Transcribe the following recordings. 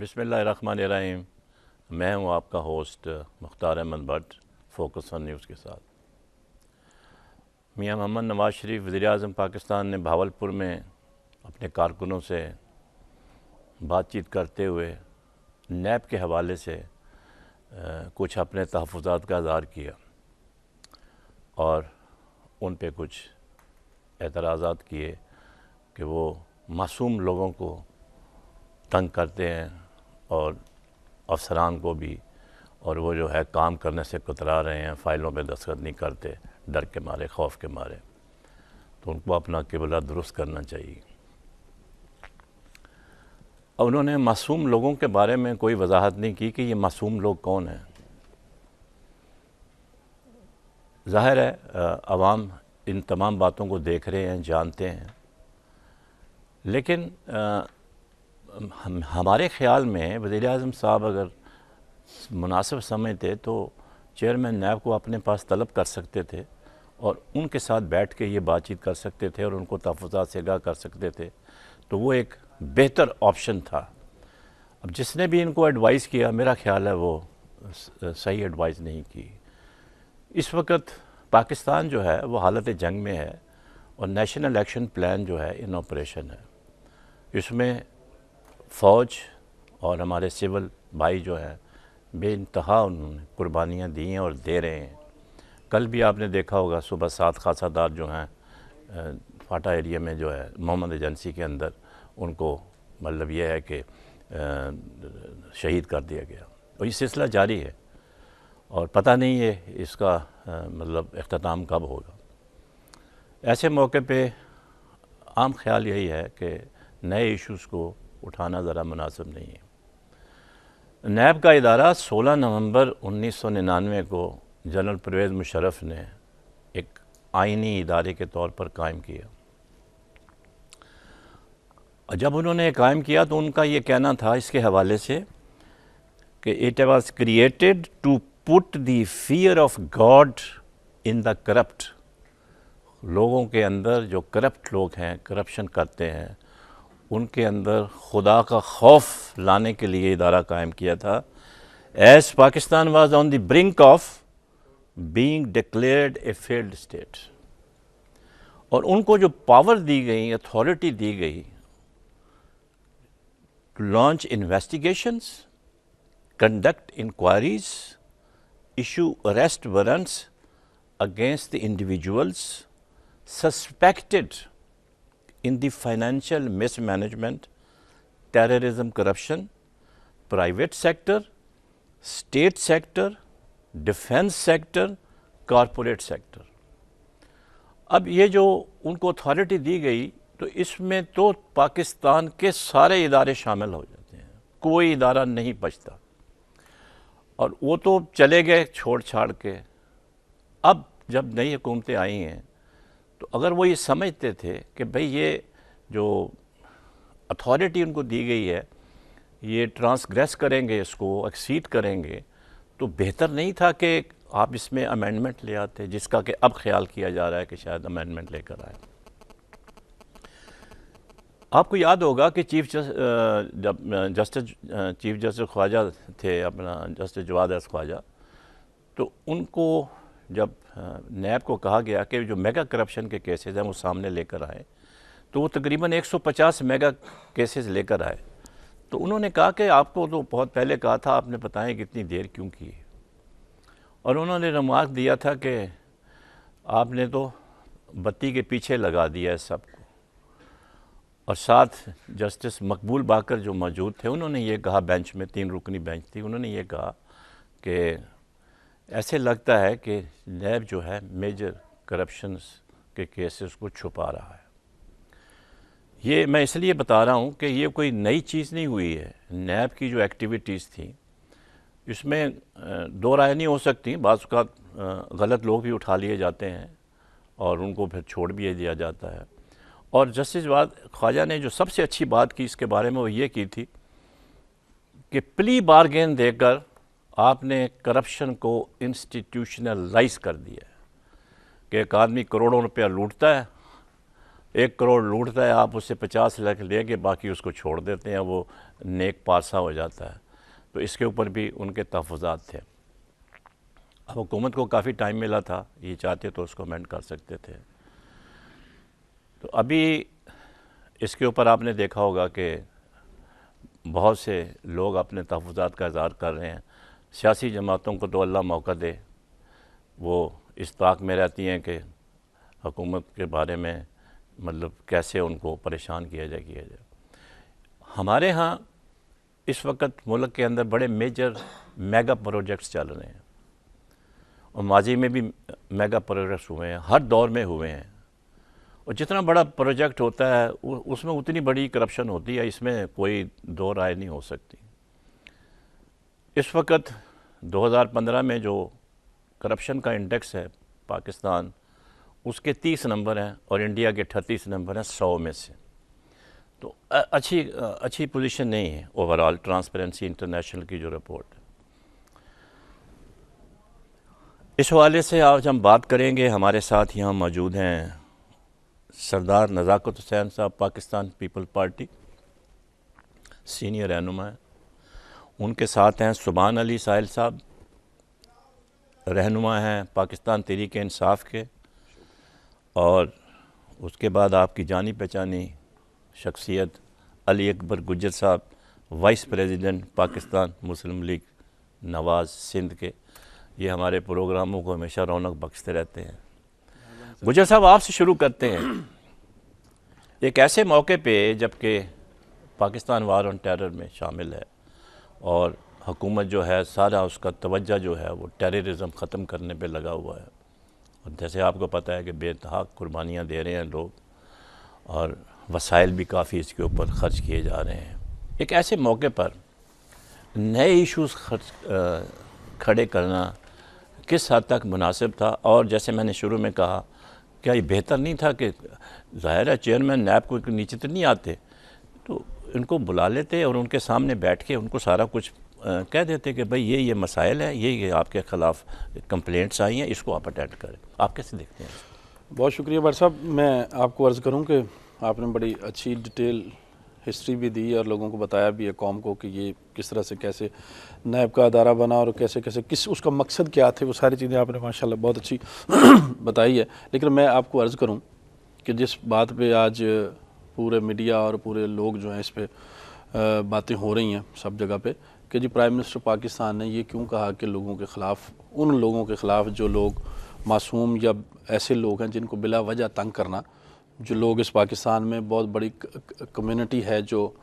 बिस्मिल्लाहिर्रहमानिर्रहीम। मैं हूं आपका host Mukhtar Ahmed Bhatt, focus on news के साथ। मियां मोहम्मद नवाज़ शरीफ वज़ीर-ए-आज़म पाकिस्तान ने भावलपुर में अपने कारकुनों से बातचीत करते हुए नैब के हवाले से कुछ अपने तहफ़्फ़ुज़ात का इज़हार किया और उन पे कुछ एतराज़ात किए कि वो मासूम लोगों को तंग करते हैं और अफसरान को भी, और वो जो है काम करने से कतरा रहे हैं, फ़ाइलों पे दस्तखत नहीं करते डर के मारे, खौफ के मारे, तो उनको अपना क़िबला दुरुस्त करना चाहिए। और उन्होंने मासूम लोगों के बारे में कोई वजाहत नहीं की कि ये मासूम लोग कौन हैं। ज़ाहिर है अवाम इन तमाम बातों को देख रहे हैं, जानते हैं, लेकिन हमारे ख़्याल में वज़ीर-ए-आज़म साहब अगर मुनासिब समझते तो चेयरमैन नैब को अपने पास तलब कर सकते थे और उनके साथ बैठ के ये बातचीत कर सकते थे और उनको तहफ़्फ़ुज़ात से आगाह कर सकते थे, तो वो एक बेहतर ऑप्शन था। अब जिसने भी इनको एडवाइस किया, मेरा ख़्याल है वो सही एडवाइस नहीं की। इस वक्त पाकिस्तान जो है वो हालत जंग में है और नेशनल एक्शन प्लान जो है इन ऑपरेशन है। इसमें फ़ौज और हमारे सिविल भाई जो हैं बेइंतहा उन्होंने कुर्बानियाँ दी हैं और दे रहे हैं। कल भी आपने देखा होगा सुबह 7 खासादार जो हैं फाटा एरिया में जो है मोहम्मद एजेंसी के अंदर, उनको मतलब ये है कि शहीद कर दिया गया और ये सिलसिला जारी है और पता नहीं है इसका मतलब इख्तिताम कब होगा। ऐसे मौके पे आम ख्याल यही है कि नए इश्यूज़ को उठाना ज़रा मुनासिब नहीं है। नैब का इदारा 16 नवंबर 1999 को जनरल परवेज़ मुशर्रफ ने एक आइनी इदारे के तौर पर कायम किया। जब उन्होंने कायम किया तो उनका ये कहना था इसके हवाले से कि it was created to put the fear of God in the corrupt. लोगों के अंदर जो करप्ट लोग हैं, करप्शन करते हैं, उनके अंदर खुदा का खौफ लाने के लिए इदारा कायम किया था। As Pakistan was on the brink of being declared a failed state, और उनको जो पावर दी गई, अथॉरिटी दी गई to launch investigations, conduct inquiries, issue arrest warrants against the individuals suspected in the financial mismanagement, terrorism, corruption, private sector, state sector, defense sector, corporate sector। अब ये जो उनको अथॉरिटी दी गई तो इसमें तो पाकिस्तान के सारे इदारे शामिल हो जाते हैं, कोई इदारा नहीं बचता, और वो तो चले गए छोड़ छाड़ के। अब जब नई हुकूमतें आई हैं तो अगर वो ये समझते थे कि भाई ये जो अथॉरिटी उनको दी गई है ये ट्रांसग्रेस करेंगे, इसको एक्सीड करेंगे, तो बेहतर नहीं था कि आप इसमें अमेंडमेंट ले आते, जिसका कि अब ख्याल किया जा रहा है कि शायद अमेंडमेंट लेकर आए। आपको याद होगा कि चीफ जस्टिस ख्वाजा थे, अपना जस्टिस जवाद एस ख्वाजा, तो उनको जब नैब को कहा गया कि जो मेगा करप्शन के केसेस हैं वो सामने लेकर आए, तो वो तकरीबन 150 मेगा केसेस लेकर आए। तो उन्होंने कहा कि आपको तो बहुत पहले कहा था, आपने बताएं कितनी देर क्यों की। और उन्होंने रिमार्क दिया था कि आपने तो बत्ती के पीछे लगा दिया है सबको। और साथ जस्टिस मकबूल बाकर जो मौजूद थे, उन्होंने ये कहा, बेंच में 3 रुकनी बेंच थी, उन्होंने ये कहा कि ऐसे लगता है कि नैब जो है मेजर करप्शंस के केसेस को छुपा रहा है। ये मैं इसलिए बता रहा हूँ कि ये कोई नई चीज़ नहीं हुई है। नैब की जो एक्टिविटीज़ थी इसमें दो राय नहीं हो सकती, बाज़ औक़ात गलत लोग भी उठा लिए जाते हैं और उनको फिर छोड़ भी दिया जाता है। और जस्टिस जवाद ख्वाजा ने जो सबसे अच्छी बात की इसके बारे में वो ये की थी कि प्ली बारगेन देकर आपने करप्शन को इंस्टीट्यूशनलाइज कर दिया है कि एक आदमी करोड़ों रुपया लूटता है 1 करोड़ लूटता है, आप उससे 50 लाख ले के बाकी उसको छोड़ देते हैं, वो नेक पासा हो जाता है। तो इसके ऊपर भी उनके तहफ़्फ़ुज़ात थे। अब हुकूमत को काफ़ी टाइम मिला था, ये चाहते तो उसको अमेंड कर सकते थे। तो अभी इसके ऊपर आपने देखा होगा कि बहुत से लोग अपने तहफ़्फ़ुज़ात का इज़हार कर रहे हैं। सियासी जमातों को तो अल्लाह मौका दे, वो इस ताक में रहती हैं कि हुकूमत के बारे में मतलब कैसे उनको परेशान किया जाए। हमारे यहाँ इस वक्त मुल्क के अंदर बड़े मेजर मेगा प्रोजेक्ट्स चल रहे हैं, और माजी में भी मेगा प्रोजेक्ट्स हुए हैं, हर दौर में हुए हैं। और जितना बड़ा प्रोजेक्ट होता है उसमें उतनी बड़ी करप्शन होती है, इसमें कोई दो राय नहीं हो सकती। इस वक्त 2015 में जो करप्शन का इंडेक्स है पाकिस्तान, उसके 30 नंबर हैं और इंडिया के 38 नंबर हैं 100 में से। तो अच्छी पोजीशन नहीं है ओवरऑल ट्रांसपेरेंसी इंटरनेशनल की जो रिपोर्ट है। इस हवाले से आज हम बात करेंगे। हमारे साथ यहाँ मौजूद हैं सरदार नज़ाकत हुसैन साहब, पाकिस्तान पीपल पार्टी सीनियर रहनुमा हैं। उनके साथ हैं सुभान अली साहिल साहब, रहनुमा हैं पाकिस्तान तहरीक-ए-इंसाफ के। और उसके बाद आपकी जानी पहचानी शख्सियत अली अकबर गुज्जर साहब, वाइस प्रेसिडेंट पाकिस्तान मुस्लिम लीग नवाज़ सिंध के। ये हमारे प्रोग्रामों को हमेशा रौनक बख्शते रहते हैं। गुज्जर साहब, आपसे शुरू करते हैं। एक ऐसे मौके पे जबकि पाकिस्तान वार ऑन टेरर में शामिल है और हुकूमत जो है सारा उसका तवज्जो जो है वो टेररिज़म ख़त्म करने पे लगा हुआ है, और जैसे आपको पता है कि बेतहाक कुर्बानियाँ दे रहे हैं लोग, और वसाइल भी काफ़ी इसके ऊपर ख़र्च किए जा रहे हैं। एक ऐसे मौके पर नए इश्यूज़ खड़े करना किस हद तक मुनासिब था? और जैसे मैंने शुरू में कहा, क्या ये बेहतर नहीं था कि ज़ाहिर है चेयरमैन नैब को नीचे तो नहीं आते, तो इनको बुला लेते और उनके सामने बैठ के उनको सारा कुछ कह देते कि भाई ये मसाइल है, ये आपके ख़िलाफ़ कंप्लेंट्स आई हैं, इसको आप अटेंड करें। आप कैसे देखते हैं? बहुत शुक्रिया भाई साहब। मैं आपको अर्ज़ करूं कि आपने बड़ी अच्छी डिटेल हिस्ट्री भी दी और लोगों को बताया भी है, कौम को, कि ये किस तरह से कैसे नैब का अदारा बना और कैसे कैसे किस उसका मकसद क्या थे, वो सारी चीज़ें आपने माशाल्लाह बहुत अच्छी बताई है। लेकिन मैं आपको अर्ज़ करूं कि जिस बात पे आज पूरे मीडिया और पूरे लोग जो हैं इस पर बातें हो रही हैं सब जगह पे, कि जी प्राइम मिनिस्टर पाकिस्तान ने ये क्यों कहा कि लोगों के ख़िलाफ़, उन लोगों के ख़िलाफ़ जो लोग मासूम या ऐसे लोग हैं जिनको बिला वजह तंग करना, जो लोग इस पाकिस्तान में बहुत बड़ी कम्युनिटी है जो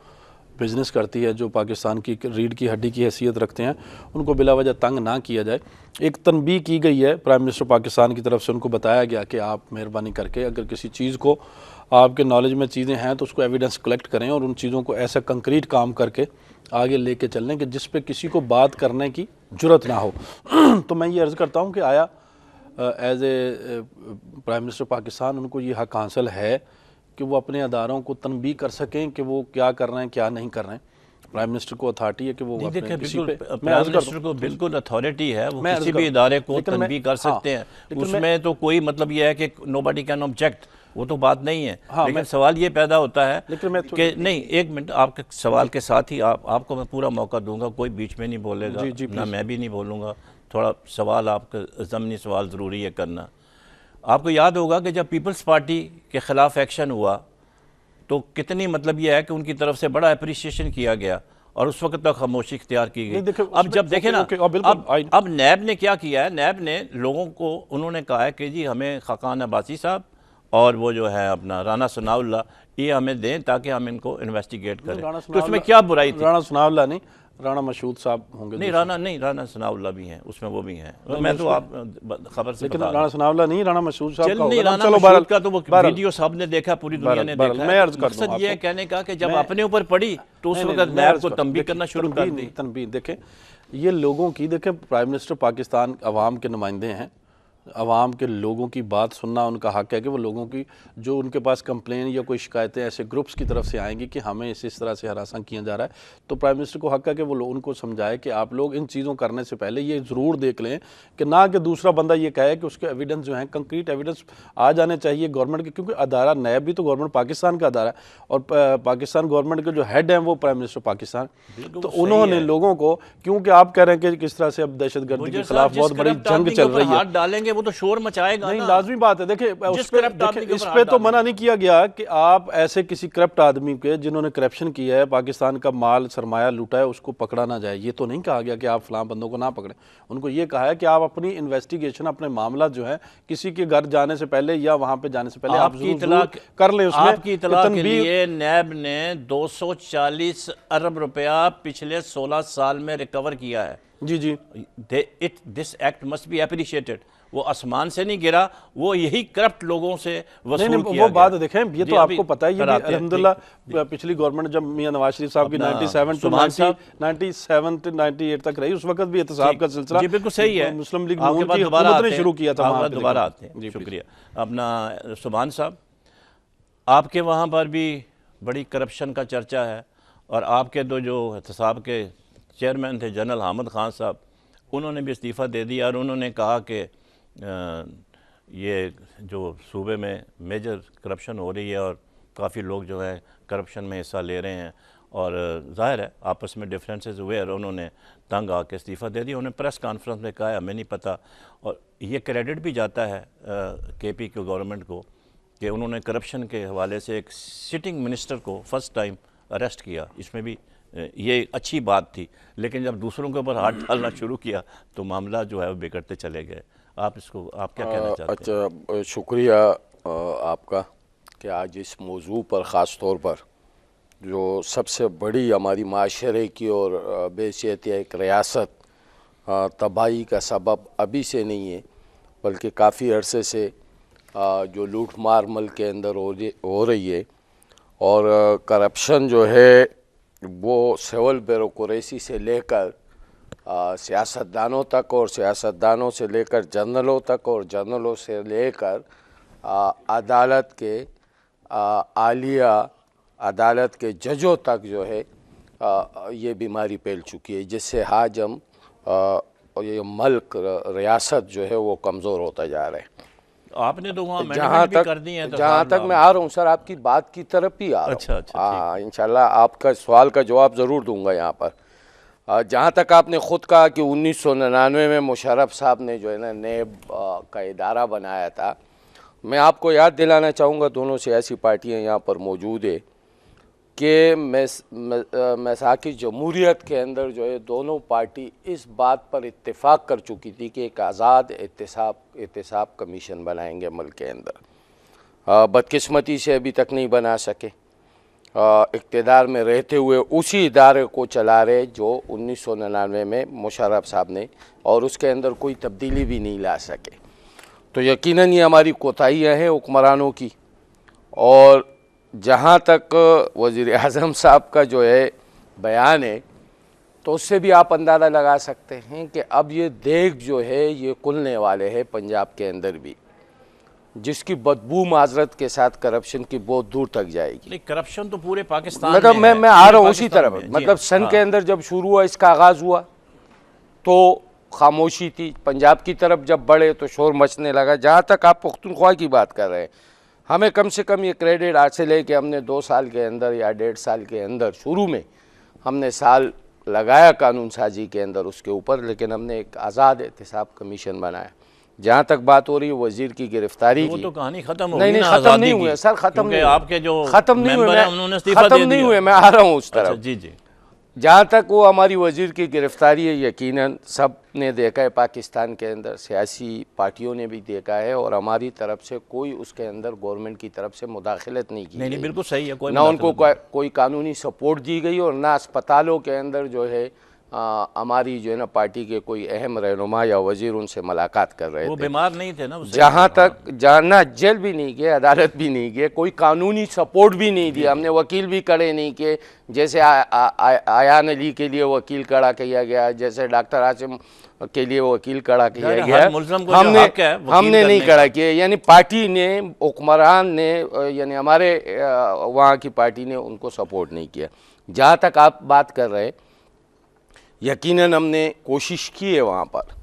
बिज़नेस करती है, जो पाकिस्तान की रीढ़ की हड्डी की हैसियत रखते हैं, उनको बिला वजह तंग ना किया जाए। एक तनबीह की गई है प्राइम मिनिस्टर पाकिस्तान की तरफ से, उनको बताया गया कि आप मेहरबानी करके अगर किसी चीज़ को आपके नॉलेज में चीज़ें हैं तो उसको एविडेंस कलेक्ट करें और उन चीज़ों को ऐसा कंक्रीट काम करके आगे लेके चलने कि जिस पे किसी को बात करने की जुर्रत ना हो। तो मैं ये अर्ज़ करता हूँ कि आया as a prime minister Pakistan उनको ये हक़ हासिल है कि वो अपने अदारों को तनबीह कर सकें कि वो क्या कर रहे हैं, क्या नहीं कर रहे हैं। प्राइम मिनिस्टर को अथॉरिटी है कि वो प्राइम मिनिस्टर को बिल्कुल अथॉरिटी है, वो किसी भी इदारे को तनबीह कर सकते हैं। उसमें तो कोई मतलब ये है कि नोबडी कैन ऑब्जेक्ट, वो तो बात नहीं है। लेकिन सवाल ये पैदा होता है कि नहीं, एक मिनट, आपके सवाल के साथ ही आपको मैं पूरा मौका दूंगा, कोई बीच में नहीं बोलेगा, ना मैं भी नहीं बोलूँगा। थोड़ा सवाल आपका ज़मीनी सवाल ज़रूरी है करना। आपको याद होगा कि जब पीपल्स पार्टी के ख़िलाफ़ एक्शन हुआ तो कितनी मतलब यह है कि उनकी तरफ से बड़ा अप्रिसिएशन किया गया और उस वक्त तक खामोशी इख्तियार की गई। अब जब देखें ना, अब नैब ने क्या किया है, नैब ने लोगों को उन्होंने कहा है कि जी हमें खाकान अब्बासी साहब और वो जो है अपना राना सनाउल्लाह, ये हमें दें ताकि हम इनको इन्वेस्टिगेट करें। तो उसमें क्या बुराई थी? राना सनाउल्लाह नहीं, राना मशहूद साहब होंगे। नहीं, राना सनाउल्लाह भी हैं उसमें, वो भी हैं। मैं तो आप खबर से लेकिन राना सनाउल्लाह नहीं, राना मशहूद साहब का नहीं, राना मशहूद का तो वो वीडियो सब ने देखा, पूरी दुनिया ने देखा। मैं अर्ज कर मकसद ये है कहने का कि जब अपने ऊपर पड़ी तो उस वक्त नैब को तंबीह करना शुरू कर दी। तनबीह देखें, ये लोगों की, देखें प्राइम मिनिस्टर पाकिस्तान अवाम के नुमाइंदे हैं, आवाम के लोगों की बात सुनना उनका हक है कि वो लोगों की जो उनके पास कंप्लेन या कोई शिकायतें ऐसे ग्रुप्स की तरफ से आएंगी कि हमें इस तरह से हरासा किया जा रहा है, तो प्राइम मिनिस्टर को हक है कि वो उनको समझाए कि आप लोग इन चीज़ों करने से पहले ये ज़रूर देख लें कि ना कि दूसरा बंदा ये कहे कि उसके एविडेंस जो हैं, कंक्रीट एविडेंस आ जाने चाहिए गवर्नमेंट के, क्योंकि अदारा नैब भी तो गवर्नमेंट पाकिस्तान का अदारा है और पाकिस्तान गवर्नमेंट के जो हेड हैं वो प्राइम मिनिस्टर पाकिस्तान। तो उन्होंने लोगों को, क्योंकि आप कह रहे हैं कि किस तरह से अब दहशतगर्दी के खिलाफ बहुत बड़ी जंग चल रही है, हाथ डालेंगे वो तो शोर मचाएगा नहीं ना। लाजमी बात है। देखिए इस पे तो मना नहीं किया गया कि आप ऐसे किसी करप्ट आदमी के जिन्होंने करप्शन किया है, पाकिस्तान का माल सरमाया लूटा है, उसको पकड़ा ना जाए। ये तो नहीं कहा गया कि आप फलां बंदों को ना पकड़ें। उनको ये कहा है कि आप अपनी इन्वेस्टिगेशन, अपने मामला जो है किसी के घर जाने से पहले या वहां पे जाने से पहले आप जरूर कर लें। उसमें आपकी इतला के लिए नैब ने 240 अरब रुपया पिछले 16 साल में रिकवर किया है। जी जी, this act must be appreciated. वो आसमान से नहीं गिरा, वो यही करप्ट लोगों से वसूल नहीं, किया वो बात गया। देखें, ये तो आपको पता है, ये भी अल्हम्दुलिल्लाह पिछली गवर्नमेंट जब मियां नवाज शरीफ साहब की 97 to 98 तक रही, उस वक्त भी एहतसाब का सिलसिला जी बिल्कुल सही है। मुस्लिम लीग आपके नून पास की हुकूमत ने शुरू किया था। दोबारा आते हैं, शुक्रिया। अपना सुभान साहब, आपके वहाँ पर भी बड़ी करप्शन का चर्चा है और आपके दो जो एहतसाब के चेयरमैन थे जनरल हामिद खान साहब, उन्होंने भी इस्तीफ़ा दे दिया और उन्होंने कहा कि ये जो सूबे में मेजर करप्शन हो रही है और काफ़ी लोग जो हैं करप्शन में हिस्सा ले रहे हैं और ज़ाहिर है आपस में डिफरेंसेस हुए और उन्होंने तंग आके इस्तीफ़ा दे दिया। उन्होंने प्रेस कॉन्फ्रेंस में कहा हमें नहीं पता, और ये क्रेडिट भी जाता है केपी के गवर्नमेंट को कि उन्होंने करप्शन के हवाले से एक सिटिंग मिनिस्टर को फर्स्ट टाइम अरेस्ट किया। इसमें भी ये अच्छी बात थी, लेकिन जब दूसरों के ऊपर हाथ डालना शुरू किया तो मामला जो है वो बिगड़ते चले गए। आप क्या कहना चाहते हैं? अच्छा, शुक्रिया आपका कि आज इस मौजू पर ख़ास तौर पर जो सबसे बड़ी हमारी माशरे की और बेहसियत एक रियासत तबाही का सबब अभी से नहीं है बल्कि काफ़ी अरसे से जो लूट मार मुल्क के अंदर हो रही है और करप्शन जो है वो सिविल ब्यूरोक्रेसी से लेकर सियासतदानों तक और सियासतदानों से लेकर जनरलों तक और जनरलों से लेकर अदालत के आलिया अदालत के जजों तक जो है ये बीमारी फैल चुकी है, जिससे आज हम ये मुल्क रियासत जो है वो कमज़ोर होता जा रहा है। आपने तो वहाँ मैनेजमेंट भी कर दी है, तो जहाँ तक मैं आ रहा हूँ सर, आपकी बात की तरफ ही आ रहा हूँ। अच्छा, इंशाल्लाह आपका सवाल का जवाब ज़रूर दूंगा यहाँ पर। जहाँ तक आपने ख़ुद कहा कि 1999 में मुशर्रफ साहब ने जो है ना नैब का इदारा बनाया था, मैं आपको याद दिलाना चाहूँगा, दोनों सियासी पार्टियाँ यहाँ पर मौजूद है, कि मैसाकी जमहूरियत के अंदर जो है दोनों पार्टी इस बात पर इत्तेफाक कर चुकी थी कि एक आज़ाद एहतसाब कमीशन बनाएंगे मुल्क के अंदर। बदकिस्मती से अभी तक नहीं बना सके, इक़्तिदार में रहते हुए उसी इदारे को चला रहे जो 1999 में मुशर्रफ साहब ने, और उसके अंदर कोई तब्दीली भी नहीं ला सके। तो यकीनन ये हमारी कोताहियाँ हैं हुक्मरानों की। और जहाँ तक वज़ीर-ए-आज़म साहब का जो है बयान है, तो उससे भी आप अंदाज़ा लगा सकते हैं कि अब ये देग जो है ये कुलने वाले हैं पंजाब के अंदर भी, जिसकी बदबू माजरत के साथ करप्शन की बहुत दूर तक जाएगी। नहीं, करप्शन तो पूरे पाकिस्तान मतलब में मैं आ रहा हूँ उसी तरफ। में। मतलब सन के अंदर जब शुरू हुआ, इसका आगाज़ हुआ तो खामोशी थी, पंजाब की तरफ जब बढ़े तो शोर मचने लगा। जहाँ तक आप पुख्तनख्वा की बात कर रहे हैं, हमें कम से कम ये क्रेडिट हासिल है कि हमने 2 साल के अंदर या 1.5 साल के अंदर, शुरू में हमने साल लगाया कानून साजी के अंदर उसके ऊपर, लेकिन हमने एक आज़ाद एहतसाब कमीशन बनाया। जहाँ तक बात हो रही है वज़ीर की गिरफ्तारी की, तो कहानी खत्म हो नहीं गई ना, ख़त्म नहीं हुए सर, ख़त्म नहीं, आपके जो ख़त्म नहीं हुए, ख़त्म नहीं हुए, मैं आ रहा हूँ उस तरफ। जी जी, जहाँ तक वो हमारी वज़ीर की गिरफ्तारी है, यकीनन सब ने देखा है, पाकिस्तान के अंदर सियासी पार्टियों ने भी देखा है, और हमारी तरफ से कोई उसके अंदर गवर्नमेंट की तरफ से मुदाखलत नहीं की। नहीं, बिल्कुल सही है, ना उनको कोई कानूनी सपोर्ट दी गई और ना अस्पतालों के अंदर जो है हमारी जो है ना पार्टी के कोई अहम रहनुमा या वजीर उनसे मुलाकात कर रहे वो थे। बीमार नहीं थे ना उससे? जहाँ तक जाना, जेल भी नहीं गए, अदालत भी नहीं गए, कोई कानूनी सपोर्ट भी नहीं दिया, हमने वकील भी खड़े नहीं किए। जैसे आयान अली के लिए वकील खड़ा किया गया, जैसे डॉक्टर आसिम के लिए वकील खड़ा किया हर गया, मुल्ज़म को जो हमने हक है वकील हमने नहीं करने खड़ा किया। यानी पार्टी ने, हुक्मरान ने, यानी हमारे वहाँ की पार्टी ने उनको सपोर्ट नहीं किया। जहाँ तक आप बात कर रहे, यकीनन हमने कोशिश की है वहाँ पर,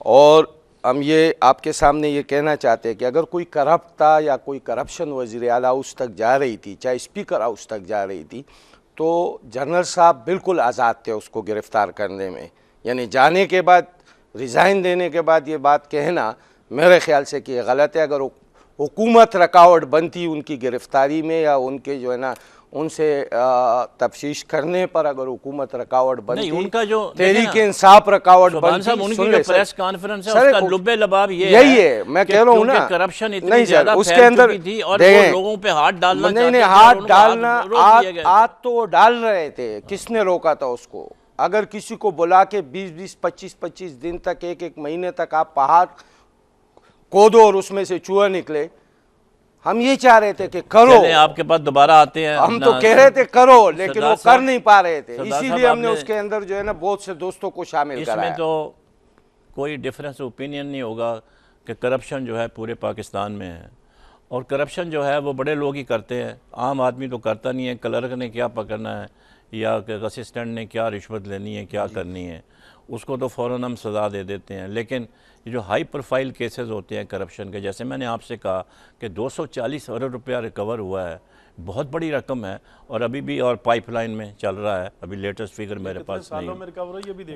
और हम ये आपके सामने ये कहना चाहते हैं कि अगर कोई करप्ट था या कोई करप्शन वज़ीर आला हाउस तक जा रही थी, चाहे स्पीकर हाउस तक जा रही थी, तो जनरल साहब बिल्कुल आज़ाद थे उसको गिरफ़्तार करने में। यानी जाने के बाद, रिज़ाइन देने के बाद ये बात कहना मेरे ख़्याल से कि गलत है। अगर हुकूमत रुकावट बनती उनकी गिरफ़्तारी में या उनके जो है ना उनसे तफ्तीश करने पर, अगर हुकूमत रुकावट बनती, उनका जो तहरीक इंसाफ रुकावट बनती, उनकी सुन जो ले प्रेस कॉन्फ्रेंस है सर, उसका लुब्बे लबाब ये यही है, मैं कह रहा हूँ ना, करप्शन इतनी नहीं सर, ज्यादा उसके फैल अंदर चुकी थी और वो लोगों पे हाथ डालना नहीं नहीं, चाहते थे हाथ और उनको डालना, रोक दिया गया। हाथ तो वो डाल रहे थे, किसने रोका था उसको? अगर किसी को बुला के 20-20, 25-25 दिन तक, एक महीने तक आप पहाड़ खोदो और उसमें से चूहा निकले, हम ये चाह रहे थे कि करो, आपके पास दोबारा आते हैं, हम तो कह रहे थे करो, लेकिन वो कर नहीं पा रहे थे, सरदार इसीलिए साहब हमने उसके अंदर जो है ना बहुत से दोस्तों को शामिल इसमें कराया। तो कोई डिफरेंस ओपिनियन नहीं होगा कि करप्शन जो है पूरे पाकिस्तान में है, और करप्शन जो है वो बड़े लोग ही करते हैं, आम आदमी तो करता नहीं है। क्लर्क ने क्या पकड़ना है या असिस्टेंट ने क्या रिश्वत लेनी है, क्या करनी है, उसको तो फ़ौरन हम सज़ा दे देते हैं। लेकिन ये जो हाई प्रोफाइल केसेस होते हैं करप्शन के, जैसे मैंने आपसे कहा कि 240 अरब रुपया रिकवर हुआ है, बहुत बड़ी रकम है, और अभी भी और पाइपलाइन में चल रहा है। अभी लेटेस्ट फिगर मेरे पास नहीं है।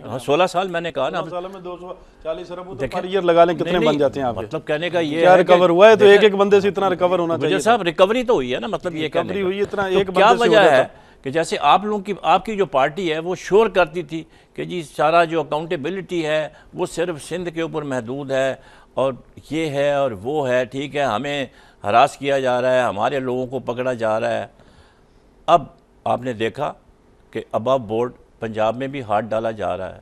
हाँ, 16 साल मैंने कहा ना, सालों में 240 अरब तो पर ईयर लगा लें, कितने बन जाते हैं आपके? मतलब कहने का ये क्या है रिकवर हुआ है? तो एक बंदे से इतना रिकवर होना चाहिए साहब, रिकवरी तो हुई है ना, मतलब ये कहने रिकवरी का। हुई है, इतना तो एक क्या बंदे से वजह हो है जाता। कि जैसे आप लोगों की, आपकी जो पार्टी है वो श्योर करती थी कि जी सारा जो अकाउंटेबिलिटी है वो सिर्फ सिंध के ऊपर महदूद है, और ये है और वो है, ठीक है, हमें हरास किया जा रहा है, हमारे लोगों को पकड़ा जा रहा है। अब आपने देखा कि अबव बोर्ड पंजाब में भी हाथ डाला जा रहा है,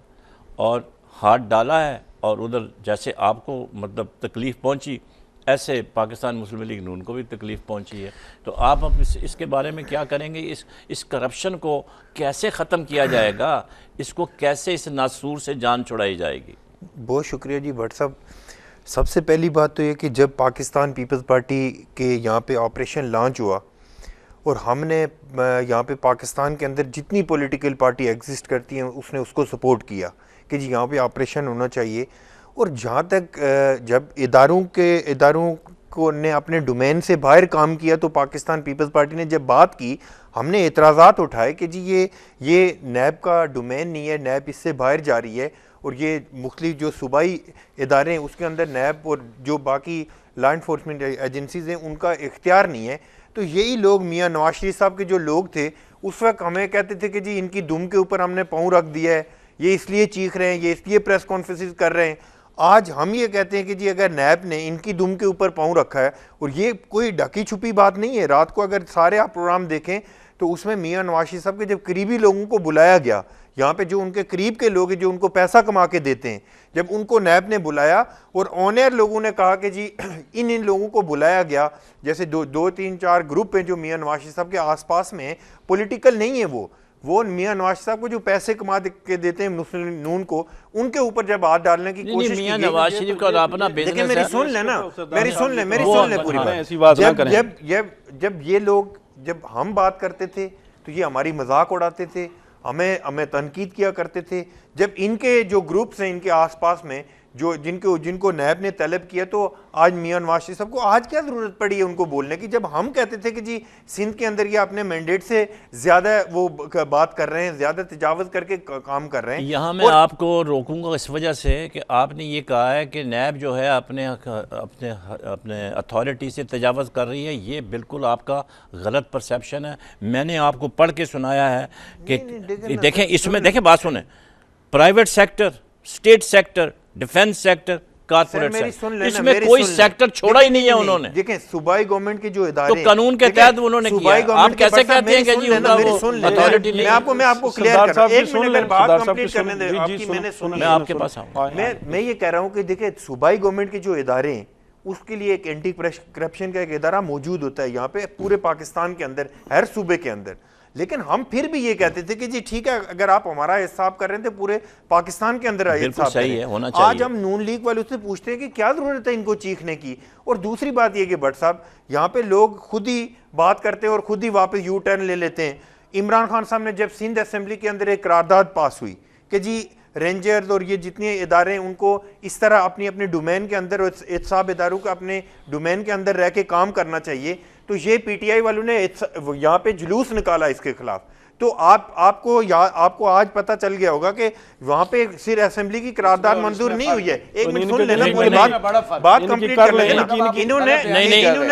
और हाथ डाला है, और उधर जैसे आपको मतलब तकलीफ़ पहुंची, ऐसे पाकिस्तान मुस्लिम लीग नून को भी तकलीफ़ पहुंची है। तो आप अब इसके बारे में क्या करेंगे? इस करप्शन को कैसे ख़त्म किया जाएगा? इसको कैसे, इस नासूर से जान छुड़ाई जाएगी? बहुत शुक्रिया जी भट्ट साहब। सबसे पहली बात तो ये कि जब पाकिस्तान पीपल्स पार्टी के यहाँ पे ऑपरेशन लॉन्च हुआ, और हमने यहाँ पे पाकिस्तान के अंदर जितनी पॉलिटिकल पार्टी एग्जिस्ट करती हैं उसने उसको सपोर्ट किया कि जी यहाँ पे ऑपरेशन होना चाहिए। और जहाँ तक जब इदारों को ने अपने डोमेन से बाहर काम किया, तो पाकिस्तान पीपल्स पार्टी ने जब बात की, हमने एतराज़ात उठाए कि जी ये नैब का डोमेन नहीं है, नैब इससे बाहर जा रही है, और ये मुख्तलिफ जो सूबाई इदारे हैं उसके अंदर नैब और जो बाकी लॉ इन्फोर्समेंट एजेंसीज़ हैं उनका इख्तियार नहीं है। तो यही लोग, मियाँ नवाज शरीफ साहब के जो लोग थे उस वक्त हमें कहते थे कि जी इनकी दुम के ऊपर हमने पाँव रख दिया है, ये इसलिए चीख रहे हैं, ये इसलिए प्रेस कॉन्फ्रेंसेस कर रहे हैं। आज हम ये कहते हैं कि जी अगर नैब ने इनकी दुम के ऊपर पाँव रखा है, और ये कोई ढकी छुपी बात नहीं है, रात को अगर सारे आप प्रोग्राम देखें तो उसमें मियाँ नवाज शरीफ साहब के जब करीबी लोगों को बुलाया गया, यहाँ पे जो उनके करीब के लोग हैं जो उनको पैसा कमा के देते हैं, जब उनको नैब ने बुलाया और ऑन एयर लोगों ने कहा कि जी इन लोगों को बुलाया गया, जैसे दो तीन चार ग्रुप हैं जो मियाँ नवाज शरीफ साहब के आसपास में, पॉलिटिकल नहीं है वो मियाँ नवाज साहब को जो पैसे कमा के देते हैं मुस्लिम नून को, उनके ऊपर जब हाथ डालने की कोशिश की मियाँ नवाज शरीफ का अपना बिजनेस है। मेरी सुन ले पूरी बात। जब ये लोग, जब हम बात करते थे तो ये हमारी मजाक उड़ाते थे, हमें तनकीद किया करते थे। जब इनके जो ग्रुप्स हैं इनके आसपास में जो जिनको नैब ने तलब किया, तो आज मियाँ नवाज शरीफ साहब को आज क्या ज़रूरत पड़ी है उनको बोलने की, जब हम कहते थे कि जी सिंध के अंदर ये अपने मैंडेट से ज़्यादा वो बात कर रहे हैं, ज़्यादा तजावज़ करके काम कर रहे हैं। यहाँ मैं आपको रोकूंगा इस वजह से कि आपने ये कहा है कि नैब जो है अपने अथॉरिटी से तजावज़ कर रही है। ये बिल्कुल आपका गलत परसेप्शन है। मैंने आपको पढ़ के सुनाया है कि देखें, इसमें देखें, बात सुने, private sector, state sector, defence sector, corporate मेरी सुन लेना, इसमें मेरी कोई सुन लेना। सेक्टर छोड़ा ही नहीं है उन्होंने। देखें सूबाई गवर्नमेंट के जो इदारे तो कानून के देखें, तहत उन्होंने किया सूबाई है। गवर्नमेंट आप के कैसे बरसात कहते हैं मेरी कि सुन जी लेना, उनका मेरी वो सुन लेना। अथॉरिटी नहीं मैं आपको क्लियर सरदार कर साहब एक जी सुन मिनट लें, अगर बात सरदार साहब कंप्लीट जी सुन करने लें। दे जी, जी, आपकी सुनो, मैंने सुनो, सुनी मैं है। आपके पास आऊंगा। मैं ये कह रहा हूँ कि देखिए सूबाई गवर्नमेंट के जो इदारे हैं उसके लिए एक एंटी करप्शन का एक इदारा मौजूद होता है यहाँ पे पूरे पाकिस्तान के अंदर, हर सूबे के अंदर। लेकिन हम फिर भी ये कहते थे कि जी ठीक है, अगर आप हमारा हिसाब कर रहे थे पूरे पाकिस्तान के अंदर बिल्कुल हिसाब सही करें। है, होना आज चाहिए। हम नून लीग वाले उससे पूछते हैं कि क्या जरूरत है इनको चीखने की। और दूसरी बात ये कि भट्ट साहब यहाँ पे लोग खुद ही बात करते हैं और खुद ही वापस यू टर्न ले लेते हैं। इमरान खान साहब ने जब सिंध असेंबली के अंदर एक करारदाद पास हुई कि जी रेंजर्स और ये जितने इदारे हैं उनको इस तरह अपनी अपने डोमेन के अंदर और एहतसाब इदारों का अपने डोमेन के अंदर रह के काम करना चाहिए, तो ये पीटीआई वालों ने यहाँ पे जुलूस निकाला इसके खिलाफ। तो आपको आज पता चल गया होगा कि वहां पे सिर्फ असेंबली की करारदाद मंजूर नहीं हुई है। एक मिनट सुन लेना, पूरी बात कंप्लीट कर लेना। इन्होंने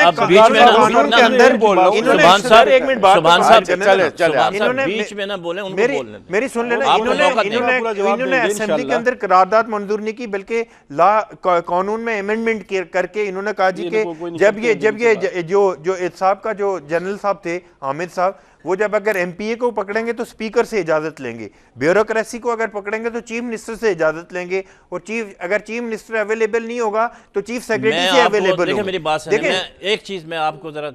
अब बीच में कानून के अंदर सुभान साहब, एक मिनट बात सुभान साहब, चले, चले। इन्होंने बीच में ना बोले, उनको बोलने दें। मेरी सुन लेना, आपको मौका दें। इन्होंने असेंबली के अंदर करारदाद मंजूर नहीं की, बल्कि कानून में अमेंडमेंट करके इन्होंने कहा जी कि जब ये जो एहतसाब का जो जनरल साहब थे हामिद साहब, वो जब अगर एमपीए को पकड़ेंगे तो स्पीकर से इजाजत लेंगे, ब्यूरोक्रेसी को अगर पकड़ेंगे तो चीफ मिनिस्टर से इजाजत लेंगे, और अगर चीफ मिनिस्टर अवेलेबल नहीं होगा तो चीफ सेक्रेटरी से अवेलेबल देखिए होगा। मेरी बात सुनिए, मैं एक चीज में आपको जरा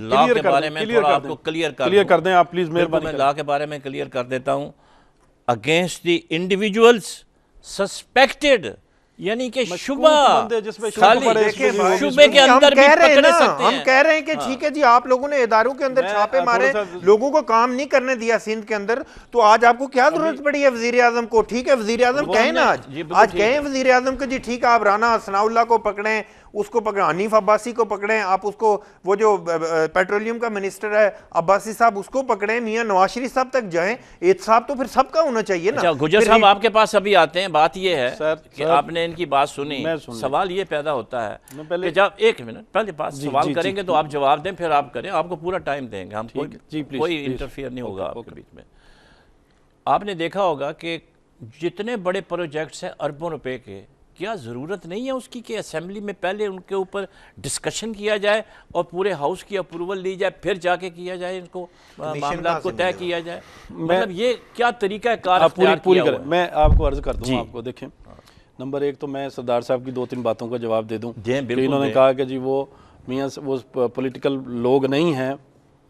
लॉ के बारे में थोड़ा आपको क्लियर कर दें आप प्लीज, मेहरबानी मैं लॉ के बारे में क्लियर कर देता हूं। अगेंस्ट द इंडिविजुअल्स सस्पेक्टेड, यानी कि शुबा, खाली शुबे के अंदर भी पकड़े सकते हैं। हम कह रहे हैं कि ठीक है जी, आप लोगों ने इदारों के अंदर छापे मारे, लोगों को काम नहीं करने दिया सिंध के अंदर, तो आज आपको क्या जरूरत पड़ी है वजीर आजम को? ठीक है वजीर आजम कहें ना, आज कहें वजीर आजम को जी ठीक है आप राना सनाउल्लाह को पकड़ें, उसको पकड़े, हनीफ अब्बासी को पकड़े, आप उसको वो जो पेट्रोलियम का मिनिस्टर है अब्बासी साहब उसको पकड़े, मियां नवाज शरीफ साहब तक जाएं। एहतसाब तो फिर सबका होना चाहिए ना। गुजर साहब आपके पास अभी आते हैं। बात ये है कि सर, आपने इनकी बात सुनी, सवाल ये पैदा होता है कि जब एक मिनट पहले बात सवाल करेंगे तो आप जवाब दें, फिर आप करें, आपको पूरा टाइम देंगे हम, कोई इंटरफियर नहीं होगा आपके बीच में। आपने देखा होगा कि जितने बड़े प्रोजेक्ट्स हैं अरबों रुपए के, क्या ज़रूरत नहीं है उसकी कि असेंबली में पहले उनके ऊपर डिस्कशन किया जाए और पूरे हाउस की अप्रूवल ली जाए, फिर जाके किया जाए, इनको मामला को तय किया जाए? मतलब ये क्या तरीका है कार पूरी करें। मैं आपको अर्ज कर दूं, आपको देखें, नंबर एक तो मैं सरदार साहब की 2-3 बातों का जवाब दे दूं कि इन्होंने कहा कि जी वो मियाँ वो पॉलिटिकल लोग नहीं हैं,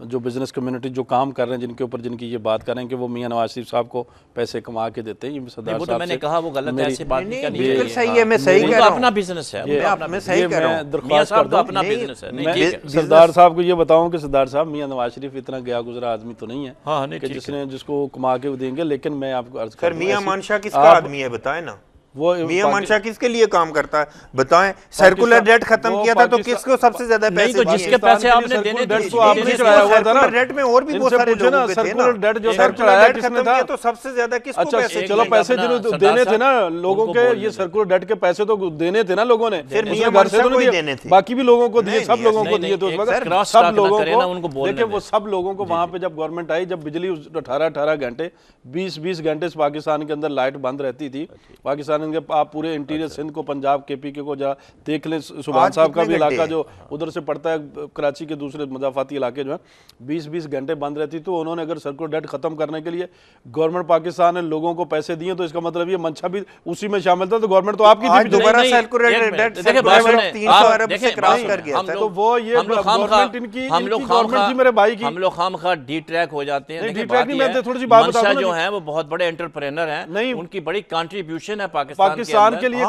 जो बिजनेस कम्युनिटी जो काम कर रहे हैं, जिनके ऊपर जिनकी ये बात कर रहे हैं कि वो मियां नवाज शरीफ साहब को पैसे कमा के देते हैं। ये सरदार साहब, मैंने कहा वो गलत है, ऐसी बात नहीं करनी चाहिए। बिल्कुल सही है, मैं सही कह रहा हूं, अपना बिजनेस है, मैं सही कह रहा हूं, दरख्वास्त कर दूं, अपना बिजनेस है। मैं सरदार साहब को ये बताऊं कि सरदार साहब मियां नवाज शरीफ इतना गया गुजरा आदमी तो नहीं है कि जिसने जिसको कमा के देंगे, लेकिन मैं आपको अर्ज कर, मियां मानशाह किसका आदमी है बताएं ना, वो मियां मानशाह किसके लिए काम करता है बताएं? सर्कुलर डेट खत्म किया था तो किसको सबसे ज्यादा पैसे तो जिसके पैसे आपने देने थे तो आपने चढ़ाया हुआ था ना, डेट में और भी बहुत सारे लोगों के थे ना, सर्कुलर डेट जो चढ़ाया किसने था, तो सबसे ज्यादा किसको अच्छा पैसे? चलो पैसे देने थे ना लोगों के, ये सर्कुलर डेट के पैसे तो देने थे ना लोगों ने, फिर मियां मानशाह को ही देने थे, बाकी भी लोगों को दिए, सब लोगों को दिए। तो उस वक्त सब लोगों को देखिए, वो सब लोगों को वहां पे जब गवर्नमेंट आई, जब बिजली 18-18 घंटे 20-20 घंटे पाकिस्तान के अंदर लाइट बंद रहती थी, पाकिस्तान के आप पूरे इंटीरियर सिंध को, पंजाब केपी को जा देख लें, सुभान साहब का भी इलाका जो उधर से पड़ता है, कराची के दूसरे मजाफाती इलाके जो है 20-20 घंटे बंद रहती। तो उन्होंने अगर सर्कुलर डेट खत्म करने के लिए गवर्नमेंट पाकिस्तान ने लोगों को पैसे दिए, तो इसका मतलब ये मंशा भी उसी में शामिल था। तो गवर्नमेंट तो आपकी थी, दोबारा सर्कुलर डेट 300 अरब से क्रॉस कर गया था। तो वो ये गवर्नमेंट इनकी गवर्नमेंट थी मेरे भाई की। हम लोग खामखा डी ट्रैक हो जाते हैं। डी ट्रैक नहीं, मैं थोड़ी सी बात बताऊं ना, जो है वो बहुत बड़े एंटरप्रेन्योर हैं, नहीं उनकी बड़ी कंट्रीब्यूशन है पाकिस्तान के लिए,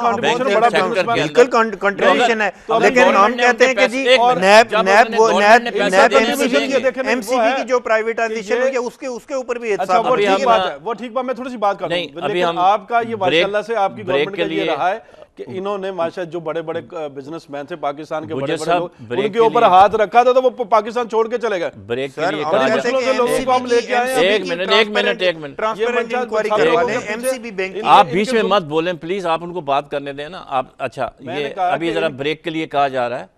बिल्कुल कंट्रीब्यूशन है, लेकिन हम कहते हैं कि जी एमसीबी की जो प्राइवेटाइजेशन हुई है उसके ऊपर भी वो ठीक बात है, वो ठीक बात। मैं थोड़ी सी बात कर रहा हूं, लेकिन आपका ये माशाल्लाह से आपकी गवर्नमेंट का ये रहा है कि इन्होंने माशा जो बड़े बड़े बिजनेसमैन थे पाकिस्तान के, बड़े बड़े लोग, उनके ऊपर हाथ रखा था तो वो पाकिस्तान छोड़ के चले गए। ब्रेक के लिए लोगों को हम लेके आए। एक मिनट आप बीच में मत बोलें प्लीज, आप उनको बात करने दें ना आप। अच्छा ये अभी जरा ब्रेक के लिए कहा जा रहा है,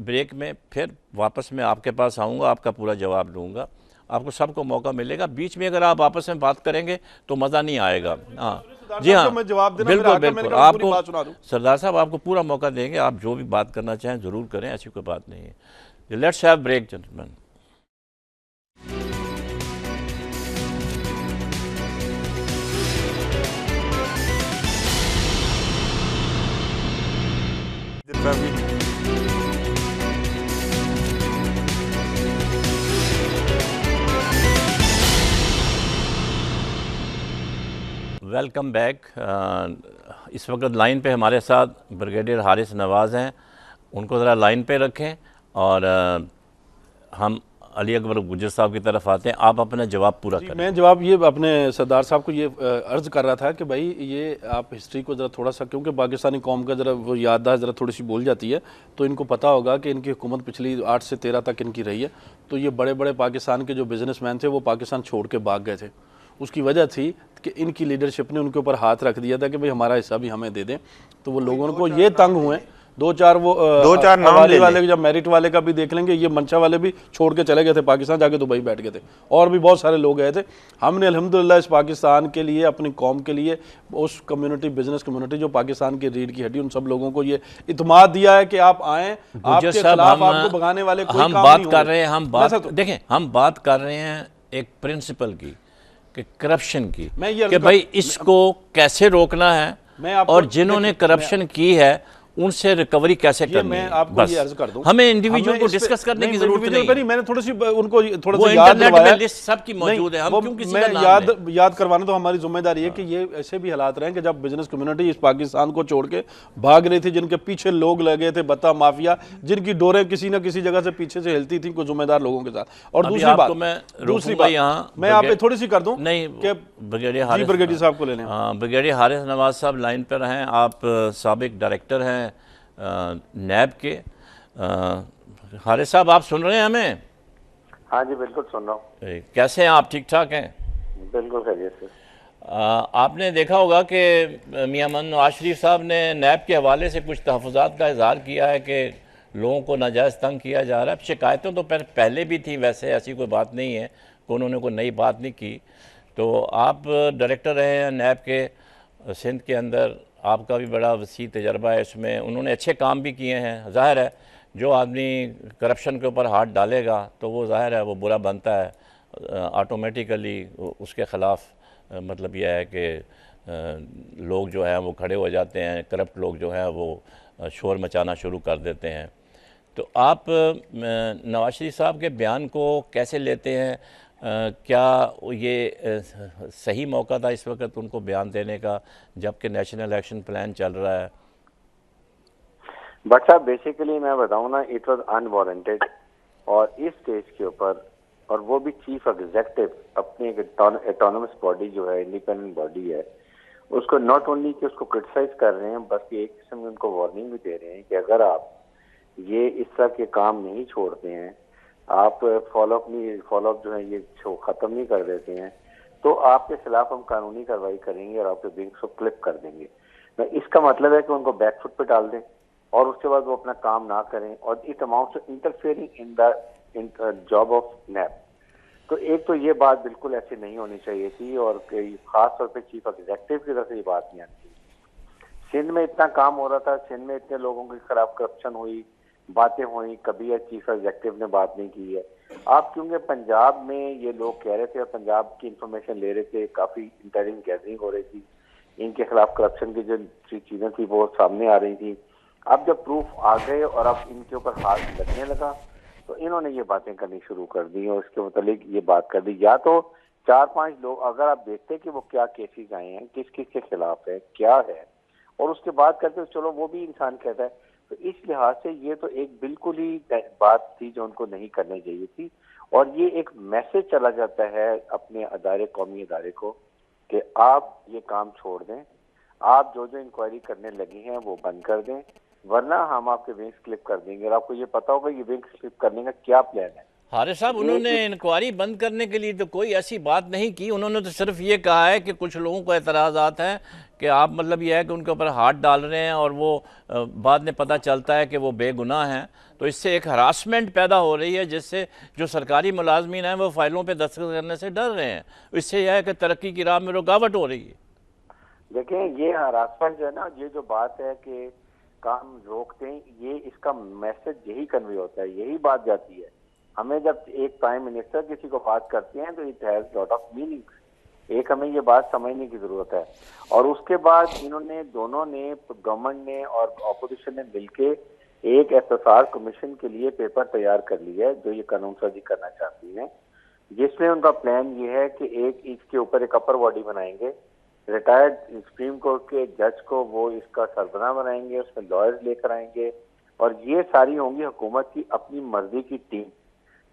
ब्रेक में फिर वापस मैं आपके पास आऊंगा, आपका पूरा जवाब दूंगा। आपको सबको मौका मिलेगा। बीच में अगर आप आपस में बात करेंगे तो मज़ा नहीं आएगा। हाँ जी हाँ, मैं जवाब देना, बिल्कुल मेरा बिल्कुल, मैंने पूरी बात सुना दूं। सरदार साहब आपको पूरा मौका देंगे, आप जो भी बात करना चाहें ज़रूर करें, ऐसी कोई बात नहीं है। Let's have break gentleman. Welcome back. इस वक्त लाइन पे हमारे साथ ब्रिगेडियर हारिस नवाज़ हैं, उनको ज़रा लाइन पे रखें और हम अली अकबर गुज्जर साहब की तरफ आते हैं। आप अपना जवाब पूरा करें। मैं जवाब ये अपने सरदार साहब को ये अर्ज कर रहा था कि भाई ये आप हिस्ट्री को ज़रा थोड़ा सा, क्योंकि पाकिस्तानी कौम का ज़रा वो याददाश्त ज़रा थोड़ी सी भूल जाती है, तो इनको पता होगा कि इनकी हुकूमत पिछली 8 से 13 तक इनकी रही है। तो ये बड़े बड़े पाकिस्तान के जो बिजनेसमैन थे वो पाकिस्तान छोड़ के भाग गए थे। उसकी वजह थी कि इनकी लीडरशिप ने उनके ऊपर हाथ रख दिया था कि भाई हमारा हिस्सा भी हमें दे दें। तो वो लोगों को ये तंग हुए, दो चार नाम वाले, जब मेरिट वाले का भी देख लेंगे, ये मंशा वाले भी छोड़ के चले गए थे पाकिस्तान, जाके दुबई बैठ गए थे, और भी बहुत सारे लोग गए थे। हमने अल्हम्दुलिल्लाह इस पाकिस्तान के लिए, अपनी कौम के लिए, उस कम्युनिटी, बिजनेस कम्युनिटी जो पाकिस्तान की रीढ़ की हड्डी, उन सब लोगों को ये इत्मीनान दिया है कि आप आएँ, आपके खिलाफ आपको भगाने वाले कोई काम नहीं होंगे। हम बात कर रहे हैं, हम बात देखें, हम बात कर रहे हैं एक प्रिंसिपल की, कि करप्शन की, कि भाई इसको कैसे रोकना है और जिन्होंने करप्शन की है उनसे रिकवरी कैसे करनी है। आपको बस ये अर्ज कर दूं, हमें इंडिविजुअल को डिस्कस करने की जरूरत नहीं। मैंने थोड़ी सी उनको थोड़ा सा याद करवाया, लिस्ट सबकी मौजूद है, हम क्यों किसी का नाम याद करवाना तो हमारी जिम्मेदारी है कि ये ऐसे भी हालात रहे कि जब बिजनेस कम्युनिटी इस पाकिस्तान को छोड़ के भाग रही थी, जिनके पीछे लोग लगे थे, बता माफिया, जिनकी डोरें किसी न किसी जगह से पीछे से हिलती थी कुछ जिम्मेदार लोगों के साथ। और दूसरी बात मैं आप पे थोड़ी सी कर दूं, नहीं ब्रिगेडियर साहब को ले लें। ब्रिगेडियर हारिस नवाज साहब लाइन पर हैं, आप साबिक डायरेक्टर हैं नैब के। हारिस साहब आप सुन रहे हैं हमें? हाँ जी बिल्कुल सुन रहा हूँ। कैसे हैं आप, ठीक ठाक हैं? बिल्कुल खैरियत से। आपने देखा होगा कि मियां अमन नवाज शरीफ साहब ने नैब के हवाले से कुछ तहफ़्फ़ुज़ात का इज़हार किया है कि लोगों को नाजायज़ तंग किया जा रहा है। शिकायतें तो पहले भी थी, वैसे ऐसी कोई बात नहीं है कि उन्होंने कोई नई बात नहीं की। तो आप डायरेक्टर रहे हैं नैब के सिंध के अंदर, आपका भी बड़ा वसी तजर्बा है इसमें, उन्होंने अच्छे काम भी किए हैं। ज़ाहिर है जो आदमी करप्शन के ऊपर हाथ डालेगा तो वो ज़ाहिर है वो बुरा बनता है, ऑटोमेटिकली उसके ख़िलाफ़ मतलब यह है कि लोग जो हैं वो खड़े हो जाते हैं, करप्ट लोग जो हैं वो शोर मचाना शुरू कर देते हैं। तो आप नवाज शरीफ साहब के बयान को कैसे लेते हैं? क्या ये सही मौका था इस वक्त उनको बयान देने का, जबकि नेशनल एक्शन प्लान चल रहा है? बट साहब बेसिकली मैं बताऊं ना, इट वाज अनवारंटेड, और इस स्टेज के ऊपर, और वो भी चीफ एग्जीक्यूटिव अपनी एक ऑटोनमस बॉडी जो है, इंडिपेंडेंट बॉडी है, उसको नॉट ओनली कि उसको क्रिटिसाइज कर रहे हैं, बल्कि एक किस्म में उनको वार्निंग भी दे रहे हैं कि अगर आप ये इस तरह के काम नहीं छोड़ते हैं, आप फॉलोअप जो है ये ख़त्म नहीं कर देते हैं, तो आपके खिलाफ हम कानूनी कार्रवाई करेंगे और आपके विंग्स को क्लिप कर देंगे। तो इसका मतलब है कि उनको बैकफुट पे डाल दें और उसके बाद वो अपना काम ना करें, और it amounts to interfering in the job of NAB. तो एक तो ये बात बिल्कुल ऐसी नहीं होनी चाहिए थी, और खास तौर पे चीफ एग्जीक्यूटिव की तरफ से ये बात नहीं आनी चाहिए। सिंध में इतना काम हो रहा था, सिंध में इतने लोगों के खिलाफ करप्शन हुई, बातें हुई, कभी चीफ एग्जीक्यूटिव ने बात नहीं की है। आप क्योंकि पंजाब में ये लोग कह रहे थे और पंजाब की इंफॉर्मेशन ले रहे थे, काफी इंटरनल गैदरिंग हो रही थी, इनके खिलाफ करप्शन की जो चीजें थी वो सामने आ रही थी। अब जब प्रूफ आ गए और अब इनके ऊपर हाथ लगने लगा तो इन्होंने ये बातें करनी शुरू कर दी और उसके मुतालिक ये बात कर दी। या तो 4-5 लोग, अगर आप देखते कि वो क्या केसेस आए हैं, किस किस के खिलाफ है, क्या है, और उसके बाद करते चलो वो भी इंसान कहता है। तो इस लिहाज से ये तो एक बिल्कुल ही बात थी जो उनको नहीं करनी चाहिए थी, और ये एक मैसेज चला जाता है अपने अदारे, कौमी अदारे को, कि आप ये काम छोड़ दें, आप जो जो इंक्वायरी करने लगी हैं वो बंद कर दें, वरना हम आपके विंग्स क्लिप कर देंगे। और आपको ये पता होगा ये विंग्स क्लिप करने का क्या प्लान है। हारिस साहब, उन्होंने इंक्वायरी बंद करने के लिए तो कोई ऐसी बात नहीं की। उन्होंने तो सिर्फ ये कहा है कि कुछ लोगों को एतराज़ात हैं कि आप, मतलब ये है कि उनके ऊपर हाथ डाल रहे हैं और वो बाद में पता चलता है कि वो बेगुनाह हैं। तो इससे एक हरासमेंट पैदा हो रही है, जिससे जो सरकारी मुलाजमीन हैं वो फाइलों पे दस्तखत करने से डर रहे हैं। इससे यह है कि तरक्की की राह में रुकावट हो रही है। देखें, ये हरासमेंट जो है ना, ये जो बात है कि काम रोकते हैं, ये इसका मैसेज यही कन्वे होता है, यही बात जाती है हमें। जब एक प्राइम मिनिस्टर किसी को बात करते हैं तो it has lot of meanings. एक हमें ये बात समझने की जरूरत है। और उसके बाद इन्होंने, दोनों ने, गवर्नमेंट ने और ऑपोजिशन ने मिलके एक एसएसआर कमीशन के लिए पेपर तैयार कर लिया है, जो ये कानून साजी करना चाहती है, जिसमें उनका प्लान ये है कि एक इसके ऊपर एक अपर बॉडी बनाएंगे, रिटायर्ड सुप्रीम कोर्ट के जज को वो इसका सरबराह बनाएंगे, उसमें लॉयर्स लेकर आएंगे, और ये सारी होंगी हुकूमत की अपनी मर्जी की टीम,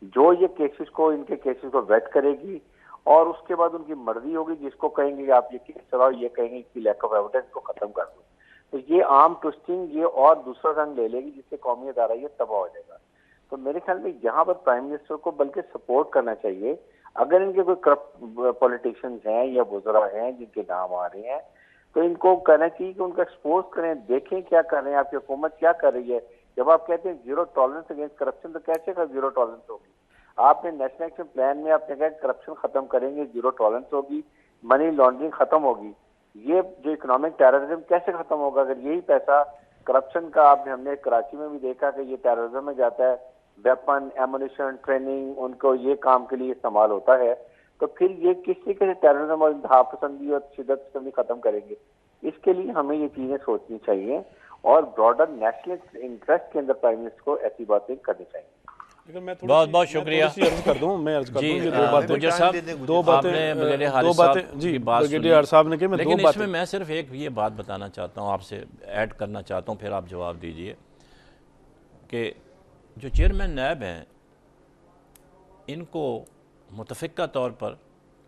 जो ये केसेस को, इनके केसेस को वेट करेगी, और उसके बाद उनकी मर्जी होगी, जिसको कहेंगे कि आप ये केस चलाओ, ये कहेंगे कि लैक ऑफ एविडेंस को खत्म कर दो। तो ये आर्म ट्विस्टिंग ये और दूसरा रंग ले लेगी, जिससे कौमी अदारा ये तबाह हो जाएगा। तो मेरे ख्याल में यहाँ पर प्राइम मिनिस्टर को बल्कि सपोर्ट करना चाहिए। अगर इनके कोई करप्ट पॉलिटिशियंस हैं या वुज़रा हैं जिनके नाम आ रहे हैं, तो इनको कहना चाहिए कि उनको एक्सपोज करें, देखें क्या कर रहे हैं, आपकी हुकूमत क्या कर रही है। जब आप कहते हैं जीरो टॉलरेंस अगेंस्ट करप्शन, तो कैसे का जीरो टॉलरेंस होगी? आपने नेशनल एक्शन प्लान में आपने कहा करप्शन खत्म करेंगे, जीरो टॉलरेंस होगी, मनी लॉन्ड्रिंग खत्म होगी। ये जो इकोनॉमिक टेररिज्म कैसे खत्म होगा अगर यही पैसा करप्शन का, आपने, हमने कराची में भी देखा कि ये टेररिज्म में जाता है, वेपन, एमुनिशन, ट्रेनिंग, उनको ये काम के लिए इस्तेमाल होता है। तो फिर ये किस तरीके से टेररिज्म और इंतहा पसंदी और शिदत पसंदी खत्म करेंगे? इसके लिए हमें ये चीजें सोचनी चाहिए और ब्रॉडर नेशनल इंटरेस्ट के अंदर प्राइम मिनिस्टर को ऐसी बातें करनी चाहिए। बहुत बहुत शुक्रिया। अर्ज कर दूं, मैं अर्ज कर दूं कि गुज्जर साहब, दो बातें जी ब्रिगेडियर हारिस साहब ने कही, मैं लेकिन दो बातें, इसमें मैं सिर्फ एक ये बात बताना चाहता हूँ, आपसे ऐड करना चाहता हूँ, फिर आप जवाब दीजिए कि जो चेयरमैन नैब हैं, इनको मुतफ़िक़ा तौर पर